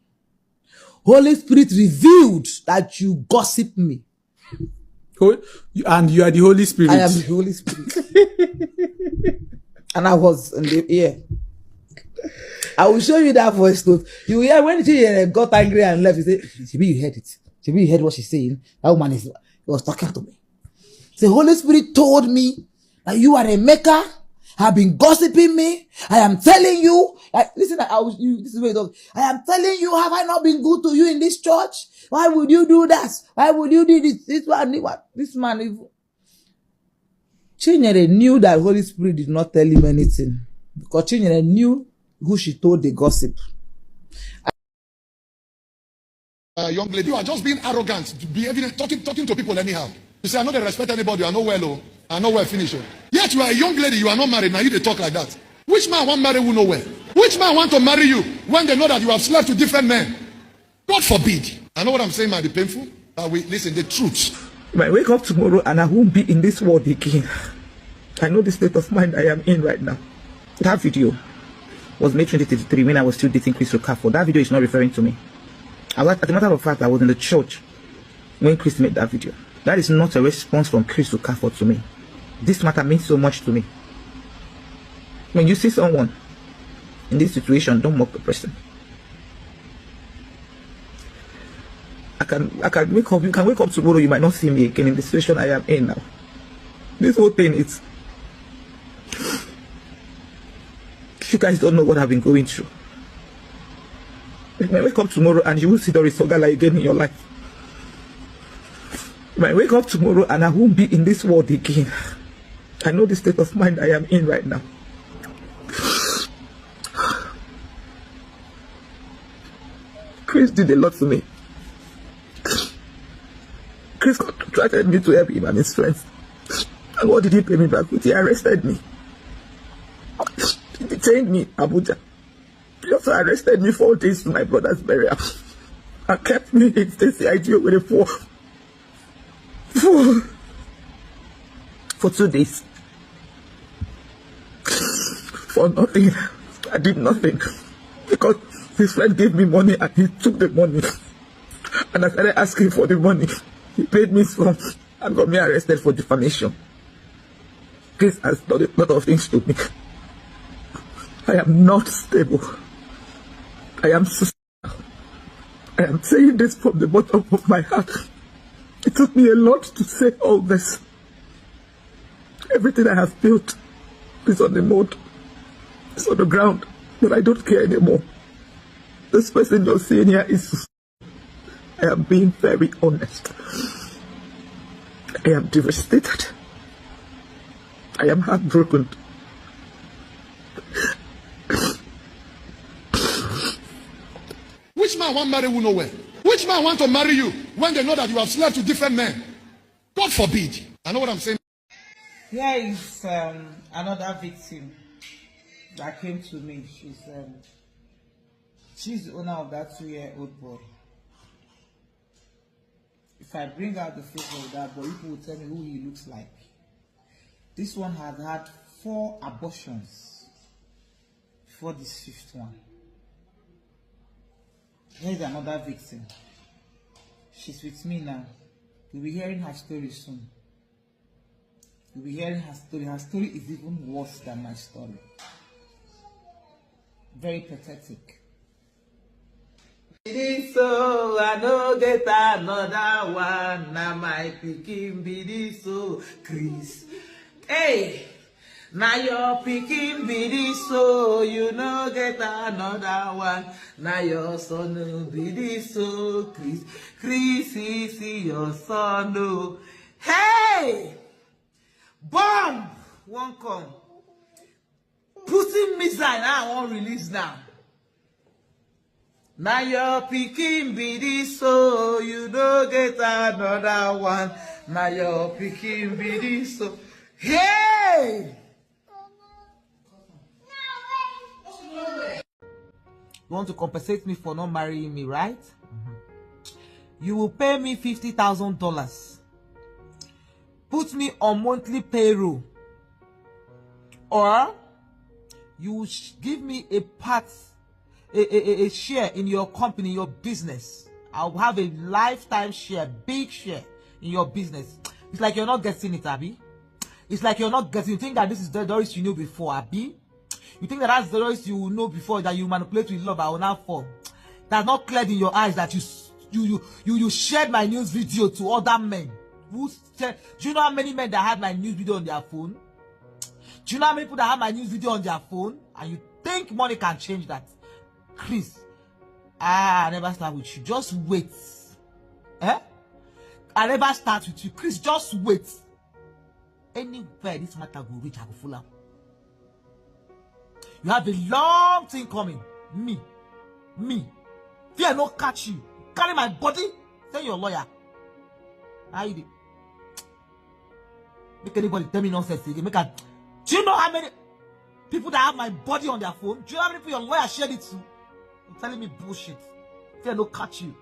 S2: Holy Spirit revealed that you gossip me.
S3: And you are the Holy Spirit.
S2: I am the Holy Spirit. And I was in the ear. I will show you that voice note. You hear when she got angry and left, you say, Chibi, you heard it. Chibi, you heard what she's saying. That woman was talking to me. The Holy Spirit told me that you are a maker, have been gossiping me. I am telling you, listen, this is where you talk. I am telling you, have I not been good to you in this church? Why would you do that? Why would you do this? This man, Chinyere knew that Holy Spirit did not tell him anything. Because Chinyere knew who she told the gossip.
S5: Young lady, you are just being arrogant, behaving, talking to people anyhow. You say, I know they respect anybody, I know well, I know where finish. Yet you are a young lady, you are not married, now you they talk like that. Which man want marry who know where? Which man want to marry you when they know that you have slept with different men? God forbid. I know what I'm saying might be painful. Listen, the truth.
S1: When I wake up tomorrow and I won't be in this world again. I know the state of mind I am in right now. That video was made 2023 when I was still dating Chris Okafor. That video is not referring to me. As a matter of fact, I was in the church when Chris made that video. That is not a response from Chris Okafor to me. This matter means so much to me. When you see someone in this situation, don't mock the person. I can wake up, you can wake up tomorrow, you might not see me again in the situation I am in now. This whole thing is, you guys don't know what I've been going through. You might wake up tomorrow and you will see Doris Ogala again in your life. You might wake up tomorrow and I won't be in this world again. I know the state of mind I am in right now. Chris did a lot to me. Chris contracted me to help him and his friends. And what did he pay me back with? He arrested me. He detained me in Abuja. He also arrested me 4 days to my brother's burial. And kept me in the CIG with a for 2 days. For nothing. I did nothing. Because his friend gave me money and he took the money. And I started asking for the money. He paid me some and got me arrested for defamation. Chris has done a lot of things to me. I am not stable. I am suicidal. I am saying this from the bottom of my heart. It took me a lot to say all this. Everything I have built is on the mold. It's on the ground. But I don't care anymore. This person you're seeing here is... I am being very honest. I am devastated. I am heartbroken.
S5: Which man want marry who know where? Which man want to marry you when they know that you have slept with different men? God forbid. I know what I'm saying.
S2: Here is another victim that came to me. She's the owner of that 2-year-old boy. If I bring out the face of that boy, people will tell me who he looks like. This one has had 4 abortions before this 5th one. Here's another victim. She's with me now. You'll be hearing her story soon. You'll be hearing her story. Her story is even worse than my story. Very pathetic.
S1: So I no get another one. Now my pikin be this so Chris. Hey, now your pikin be this so you no get another one. Now your son will be this so Chris. Chris is your son. No. Hey, bomb won't come. Putting missile now I won't release now. Now your pikin be this so you no get another one. Now your pikin be this so. Hey! You want to compensate me for not marrying me, right? You will pay me $50,000. Put me on monthly payroll. Or you will give me a part, a share in your company, your business. I'll have a lifetime share, big share in your business. It's like you're not getting it, Abby. It's like you're not getting. You think that this is the Doris you knew before, Abby? You think that that's the Doris you know before, that you manipulate with love, I will now fall. That's not cleared in your eyes that you shared my news video to other men. Do you know how many men that had my news video on their phone? Do you know how many people that have my news video on their phone? And you think money can change that? Chris, I never start with you. Just wait. I never start with you. Chris, just wait. Anywhere this matter will reach, I will full up. You have a long thing coming. Me. Fear no catch you. Carry my body. Tell your lawyer. How you do? Make anybody tell me nonsense again. Do you know how many people that have my body on their phone? Do you know how many people your lawyer shared it to? You're telling me bullshit. Fear no catch you.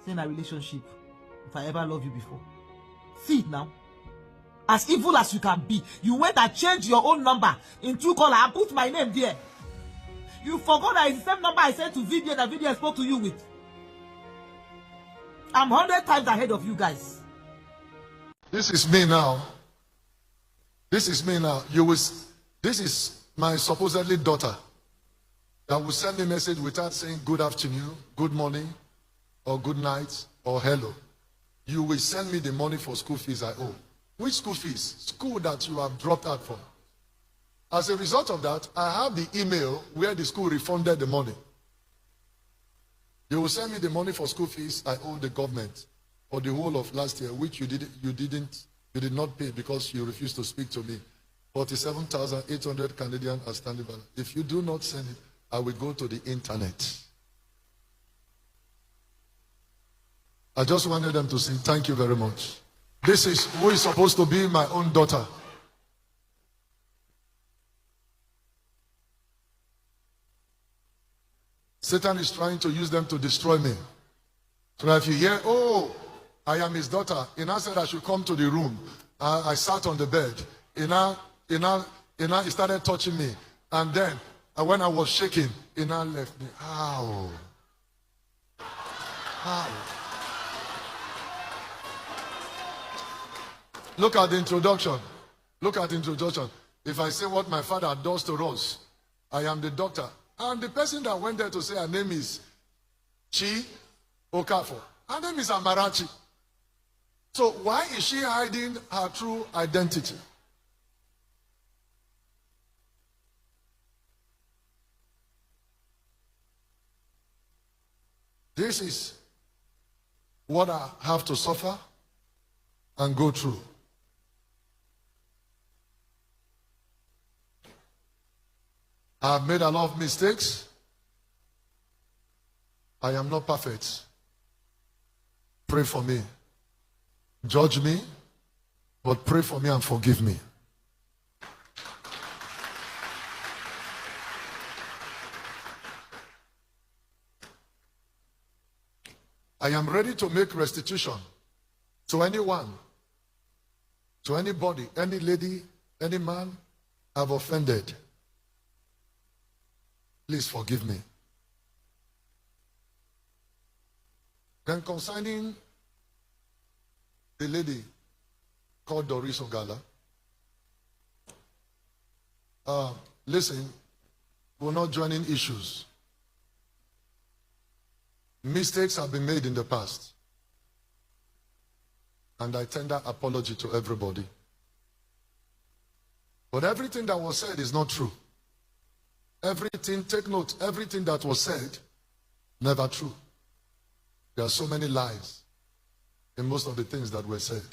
S1: Say in a relationship. If I ever love you before. See it now. As evil as you can be, you went and changed your own number in Truecaller and put my name there. You forgot that it's the same number I sent to Vivian that Vivian spoke to you with. I'm 100 times ahead of you guys.
S5: This is me now. This is me now. This is my supposedly daughter that will send me a message without saying good afternoon, good morning, or good night, or hello. You will send me the money for school fees I owe. Which school fees? School that you have dropped out from. As a result of that, I have the email where the school refunded the money. You will send me the money for school fees I owe the government for the whole of last year, which you did not pay because you refused to speak to me. 47,800 Canadian outstanding balance. If you do not send it, I will go to the internet. I just wanted them to say thank you very much. This is who is supposed to be my own daughter. Satan is trying to use them to destroy me. So if you hear, oh, I am his daughter, he now said I should come to the room. I sat on the bed. He started touching me. And then, when I was shaking, he now left me. How? Look at the introduction. Look at the introduction. If I say what my father does to us, I am the doctor. And the person that went there to say her name is Okafor. Her name is Amarachi. So why is she hiding her true identity? This is what I have to suffer and go through. I have made a lot of mistakes. I am not perfect. Pray for me. Judge me, but pray for me and forgive me. I am ready to make restitution to anyone, to anybody, any lady, any man I've offended. Please forgive me. Then concerning the lady called Doris Ogala, listen, will not join in issues. Mistakes have been made in the past. And I tender apology to everybody. But everything that was said is not true. Everything, take note, everything that was said, never true. There are so many lies in most of the things that were said.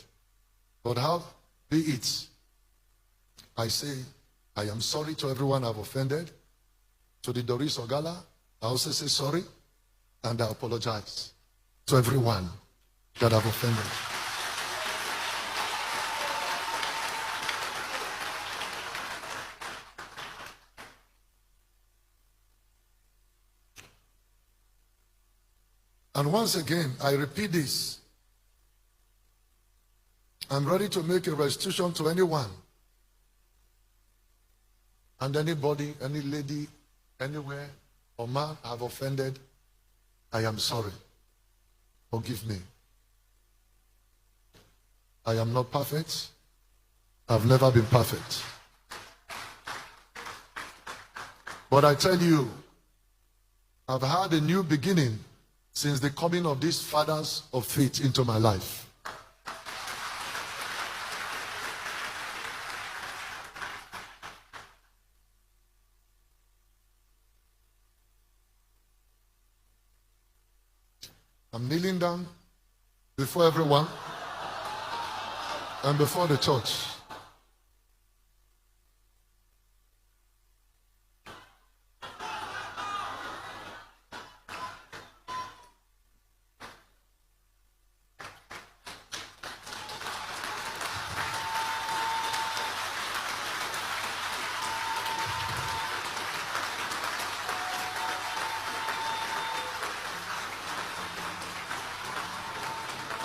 S5: But how be it, I say, I am sorry to everyone I've offended. To the Doris Ogala, I also say sorry, and I apologize to everyone that I've offended. And once again, I repeat this. I'm ready to make a restitution to anyone and anybody, any lady, anywhere or man I've offended. I am sorry. Forgive me. I am not perfect. I've never been perfect. But I tell you, I've had a new beginning since the coming of these fathers of faith into my life. I'm kneeling down before everyone and before the church.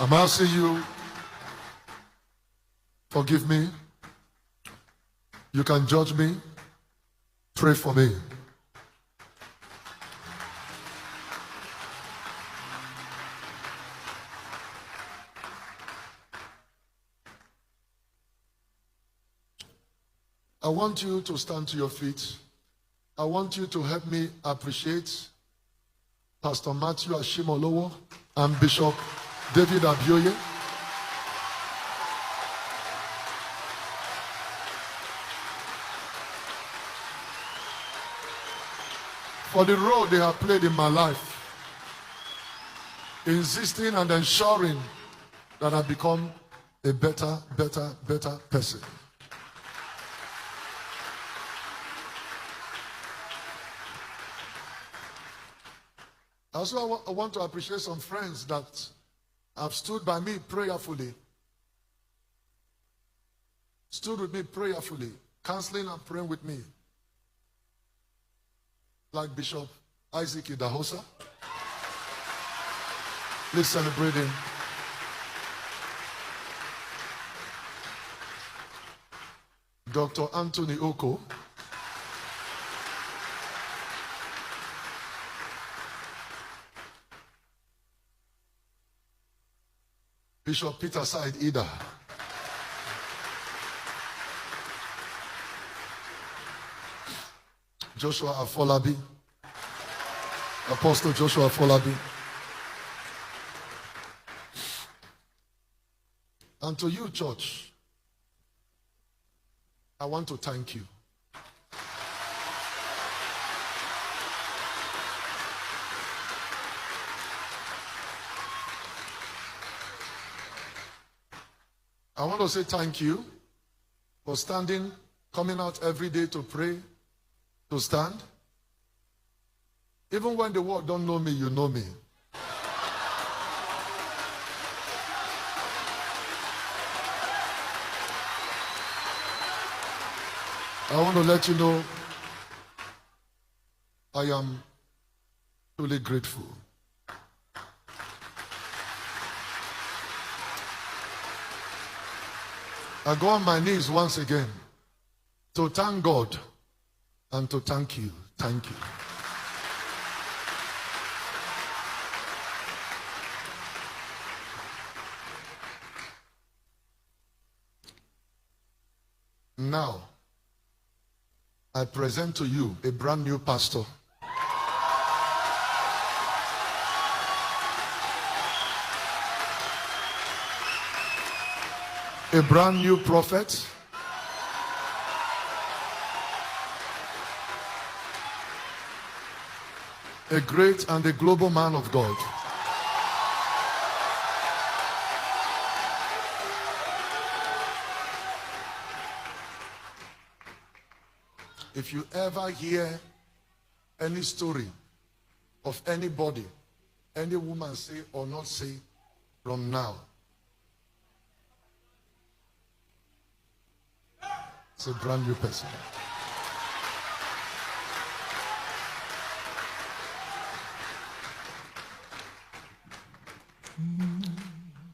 S5: I'm asking you, forgive me. You can judge me. Pray for me. I want you to stand to your feet. I want you to help me appreciate Pastor Matthew Ashimolowo and Bishop David Abioye. For the role they have played in my life, insisting and ensuring that I become a better person. Also, I want to appreciate some friends that have stood by me prayerfully. Stood with me prayerfully, counseling and praying with me. Like Bishop Isaac Idahosa. Please celebrate him. Dr. Anthony Oko. Bishop Peter Said Ida. Joshua Afolabi. Apostle Joshua Afolabi. And to you, church, I want to thank you. I want to say thank you for standing, coming out every day to pray, to stand. Even when the world don't know me, you know me. I want to let you know I am truly grateful. I go on my knees once again to thank God and to thank you. Thank you. Now, I present to you a brand new pastor. A brand new prophet. A great and a global man of God. If you ever hear any story of anybody, any woman say or not say from now, it's a brand new person.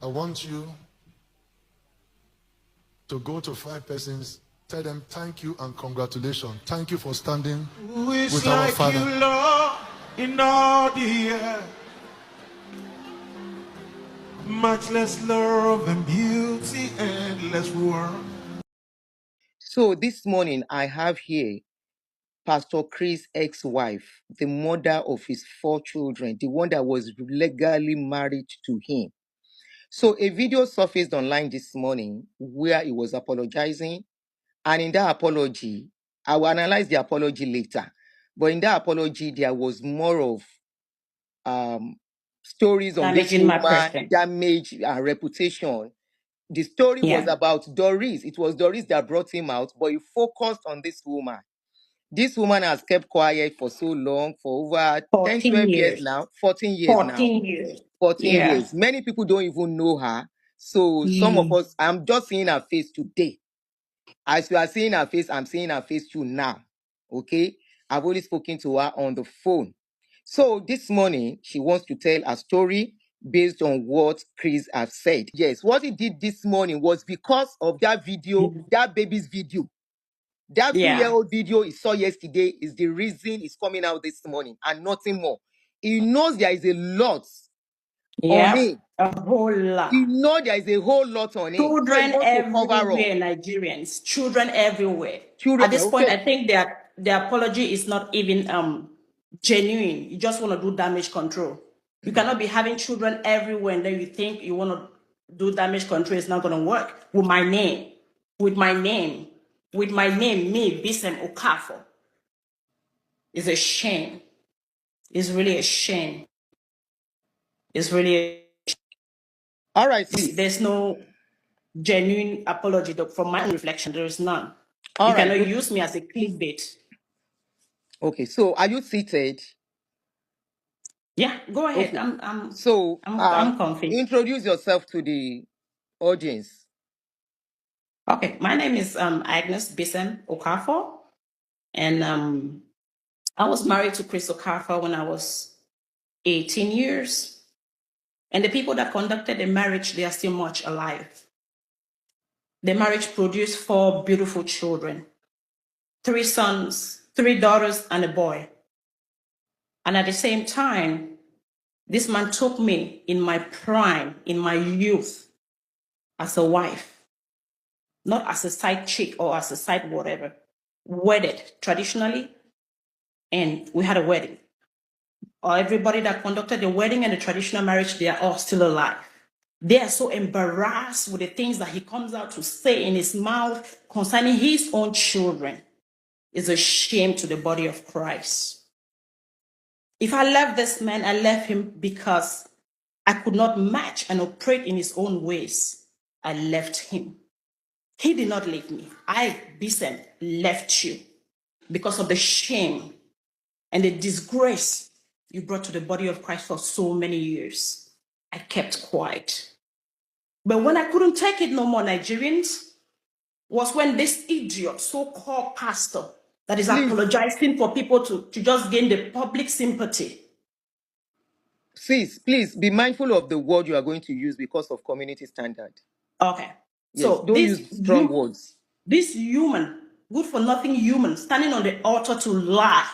S5: I want you to go to 5 persons, tell them thank you and congratulations. Thank you for standing with our Father.
S6: You, Lord, in all the earth, much less love and beauty, endless world.
S7: So this morning I have here Pastor Chris' ex-wife, the mother of his 4 children, the one that was legally married to him. So a video surfaced online this morning where he was apologizing. And in that apology, I will analyze the apology later. But in that apology, there was more of stories on this
S8: Damaging my
S7: woman,
S8: person.
S7: damage her reputation. The story was
S8: Yeah.
S7: about Doris. It was Doris that brought him out, but he focused on this woman. This woman has kept quiet for so long, for over 10,
S8: 14
S7: 12 years
S8: years.
S7: now, 14 years now.
S8: 14 years.
S7: 14
S8: Yeah.
S7: years. Many people don't even know her. So some of us, I'm just seeing her face today. As you are seeing her face, I'm seeing her face too now. Okay? I've only spoken to her on the phone. So this morning, she wants to tell a story based on what Chris has said. Yes, what he did this morning was because of that video, that baby's video. That
S8: Yeah.
S7: 2-year-old video he saw yesterday is the reason it's coming out this morning and nothing more. He knows there is a lot on
S8: Yeah.
S7: it.
S8: A whole lot.
S7: He knows there is a whole lot on it. So he
S8: Children
S7: wants to cover up.
S8: everywhere, Nigerians. Children everywhere.
S7: Children,
S8: At this point,
S7: okay.
S8: I think that the apology is not even genuine. You just want to do damage control. You cannot be having children everywhere and then you think you want to do damage control. It's not going to work. With my name. With my name. With my name, me, Bisem Okafor. It's a shame. It's really a shame. It's really
S7: All right, sis.
S8: there's no genuine apology. From my own reflection, there is none.
S7: All
S8: you
S7: right.
S8: cannot use me as a clickbait.
S7: Okay, so are you seated?
S8: Yeah, go ahead.
S7: Okay.
S8: I'm confused.
S7: Introduce yourself to the audience.
S8: Okay, my name is Agnes Bisem Okafor, and I was married to Chris Okafor when I was 18 years. And the people that conducted the marriage, they are still much alive. The marriage produced 4 beautiful children, 3 sons, 3 daughters, and a boy. And at the same time, this man took me in my prime, in my youth, as a wife, not as a side chick or as a side whatever, wedded traditionally, and we had a wedding. Everybody that conducted the wedding and the traditional marriage, they are all still alive. They are so embarrassed with the things that he comes out to say in his mouth concerning his own children. It's a shame to the body of Christ. If I left this man, I left him because I could not match and operate in his own ways. I left him. He did not leave me. I, Bisem, left you because of the shame and the disgrace you brought to the body of Christ for so many years. I kept quiet. But when I couldn't take it no more, Nigerians, was when this idiot, so-called pastor, that is apologizing for people to just gain the public sympathy.
S7: Sis, please be mindful of the word you are going to use because of community standard.
S8: Okay.
S7: Yes,
S8: so
S7: don't use strong words.
S8: This human, good for nothing human, standing on the altar to lie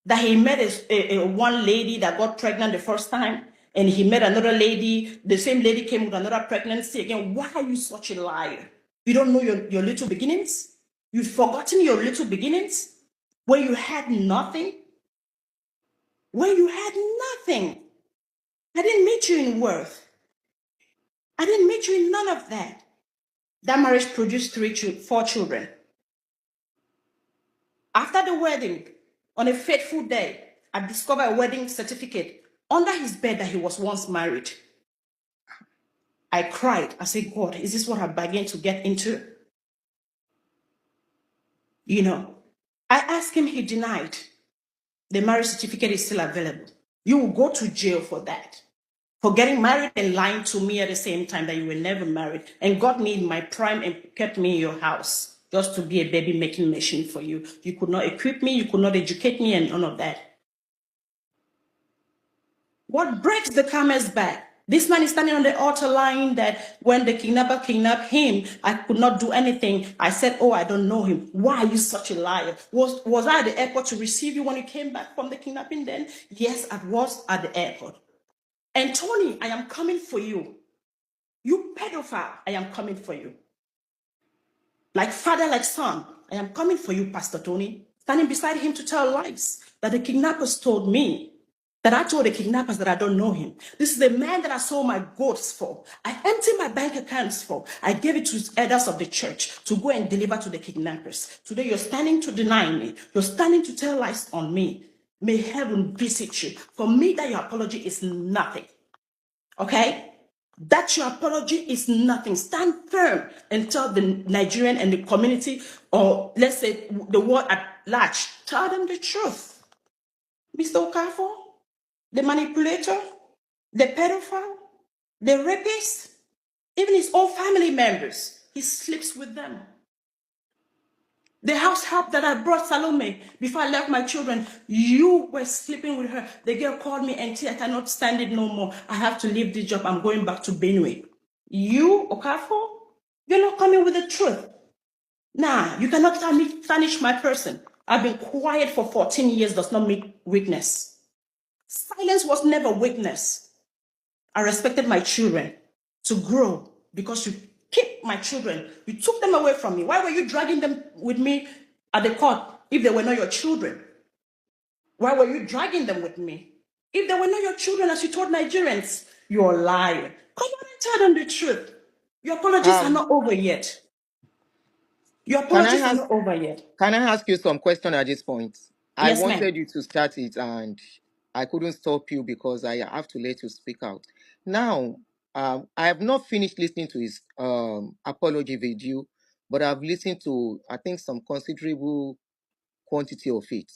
S8: that he met a one lady that got pregnant the first time, and he met another lady, the same lady came with another pregnancy again. Why are you such a liar? You don't know your little beginnings? You've forgotten your little beginnings when you had nothing. When you had nothing. I didn't meet you in worth. I didn't meet you in none of that. That marriage produced 4 children. After the wedding, on a fateful day, I discovered a wedding certificate under his bed that he was once married. I cried. I said, God, is this what I began to get into? You know, I asked him, he denied. The marriage certificate is still available. You will go to jail for that. For getting married and lying to me at the same time that you were never married. And God made my prime and kept me in your house just to be a baby making machine for you. You could not equip me, you could not educate me, and none of that. What breaks the camel's back? This man is standing on the altar lying that when the kidnapper kidnapped him, I could not do anything. I said, oh, I don't know him. Why are you such a liar? Was I at the airport to receive you when you came back from the kidnapping then? Yes, I was at the airport. And Tony, I am coming for you. You pedophile, I am coming for you. Like father, like son, I am coming for you, Pastor Tony. Standing beside him to tell lies that the kidnappers told me. That I told the kidnappers that I don't know him. This is the man that I sold my goats for. I emptied my bank accounts for. I gave it to elders of the church to go and deliver to the kidnappers. Today you're standing to deny me. You're standing to tell lies on me. May heaven visit you. For me, that your apology is nothing. Okay? That your apology is nothing. Stand firm and tell the Nigerian and the community, or let's say the world at large, tell them the truth. Mr. Okafor, the manipulator, the pedophile, the rapist, even his own family members, he sleeps with them. The house help that I brought Salome before I left my children, you were sleeping with her. The girl called me and said, I cannot stand it no more. I have to leave this job. I'm going back to Benue. You, Okafor, you're not coming with the truth. Nah, you cannot tarnish my person. I've been quiet for 14 years does not make weakness. Silence was never weakness. I respected my children to grow because you keep my children. You took them away from me. Why were you dragging them with me at the court if they were not your children? Why were you dragging them with me? If they were not your children, as you told Nigerians, you're a liar. Come on and tell them the truth. Your apologies are not over yet. Your apologies are not over yet.
S7: Can I ask you some question at this point?
S8: Yes,
S7: I wanted you to start it and I couldn't stop you because I have to let you speak out. Now, I have not finished listening to his apology video, but I've listened to, I think, some considerable quantity of it.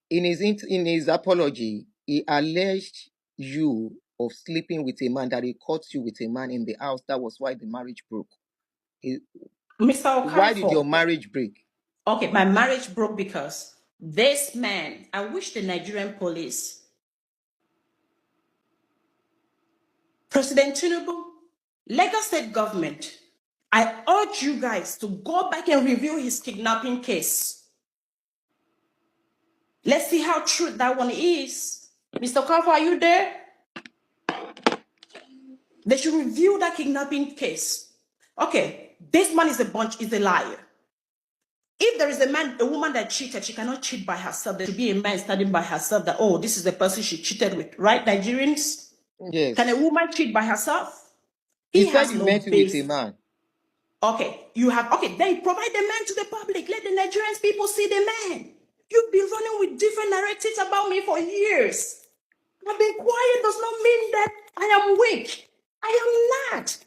S7: In his apology, he alleged you of sleeping with a man, that he caught you with a man in the house. That was why the marriage broke.
S8: Mr. Okafor,
S7: why did your marriage break?
S8: Okay, my marriage broke because this man, I wish the Nigerian police, President Tinubu, Lagos State government, I urge you guys to go back and review his kidnapping case. Let's see how true that one is. Mr. Okafor, are you there? They should review that kidnapping case. Okay, this man is a liar. If there is a woman that cheated, she cannot cheat by herself. There should be a man standing by herself that, oh, this is the person she cheated with. Right, Nigerians?
S7: Yes.
S8: Can a woman cheat by herself?
S7: He said you met with a man.
S8: Okay, then provide the man to the public. Let the Nigerians people see the man. You've been running with different narratives about me for years. I've been quiet does not mean that I am weak. I am not.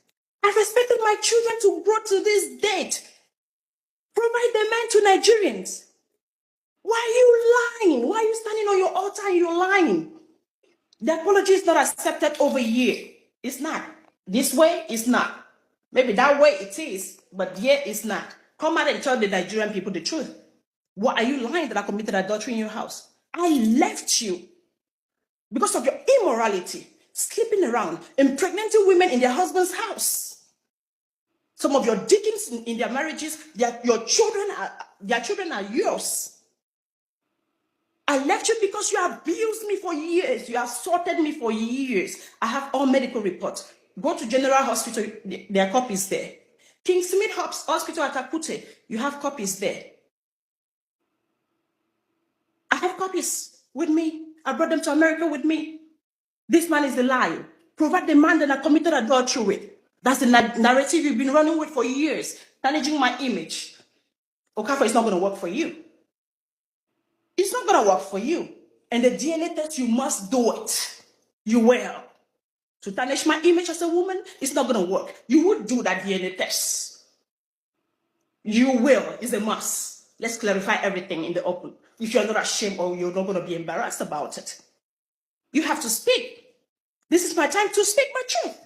S8: I respected my children to grow to this date. Provide the man to Nigerians. Why are you lying? Why are you standing on your altar and you're lying? The apology is not accepted over here. It's not. This way, it's not. Maybe that way it is, but yet it's not. Come out and tell the Nigerian people the truth. Why are you lying that I committed adultery in your house? I left you because of your immorality, sleeping around, impregnating women in their husband's house. Some of your deacons in their marriages, their children are yours. I left you because you abused me for years. You assaulted me for years. I have all medical reports. Go to General Hospital, their copies there. King Smith Hospital at Akute, you have copies there. I have copies with me. I brought them to America with me. This man is a liar. Provide the man that I committed adultery with. That's the narrative you've been running with for years, managing my image. Okafor is not going to work for you. It's not going to work for you. And the DNA test, you must do it. You will. To tarnish my image as a woman, it's not going to work. You would do that DNA test. You will. It's a must. Let's clarify everything in the open. If you're not ashamed or you're not going to be embarrassed about it, you have to speak. This is my time to speak my truth.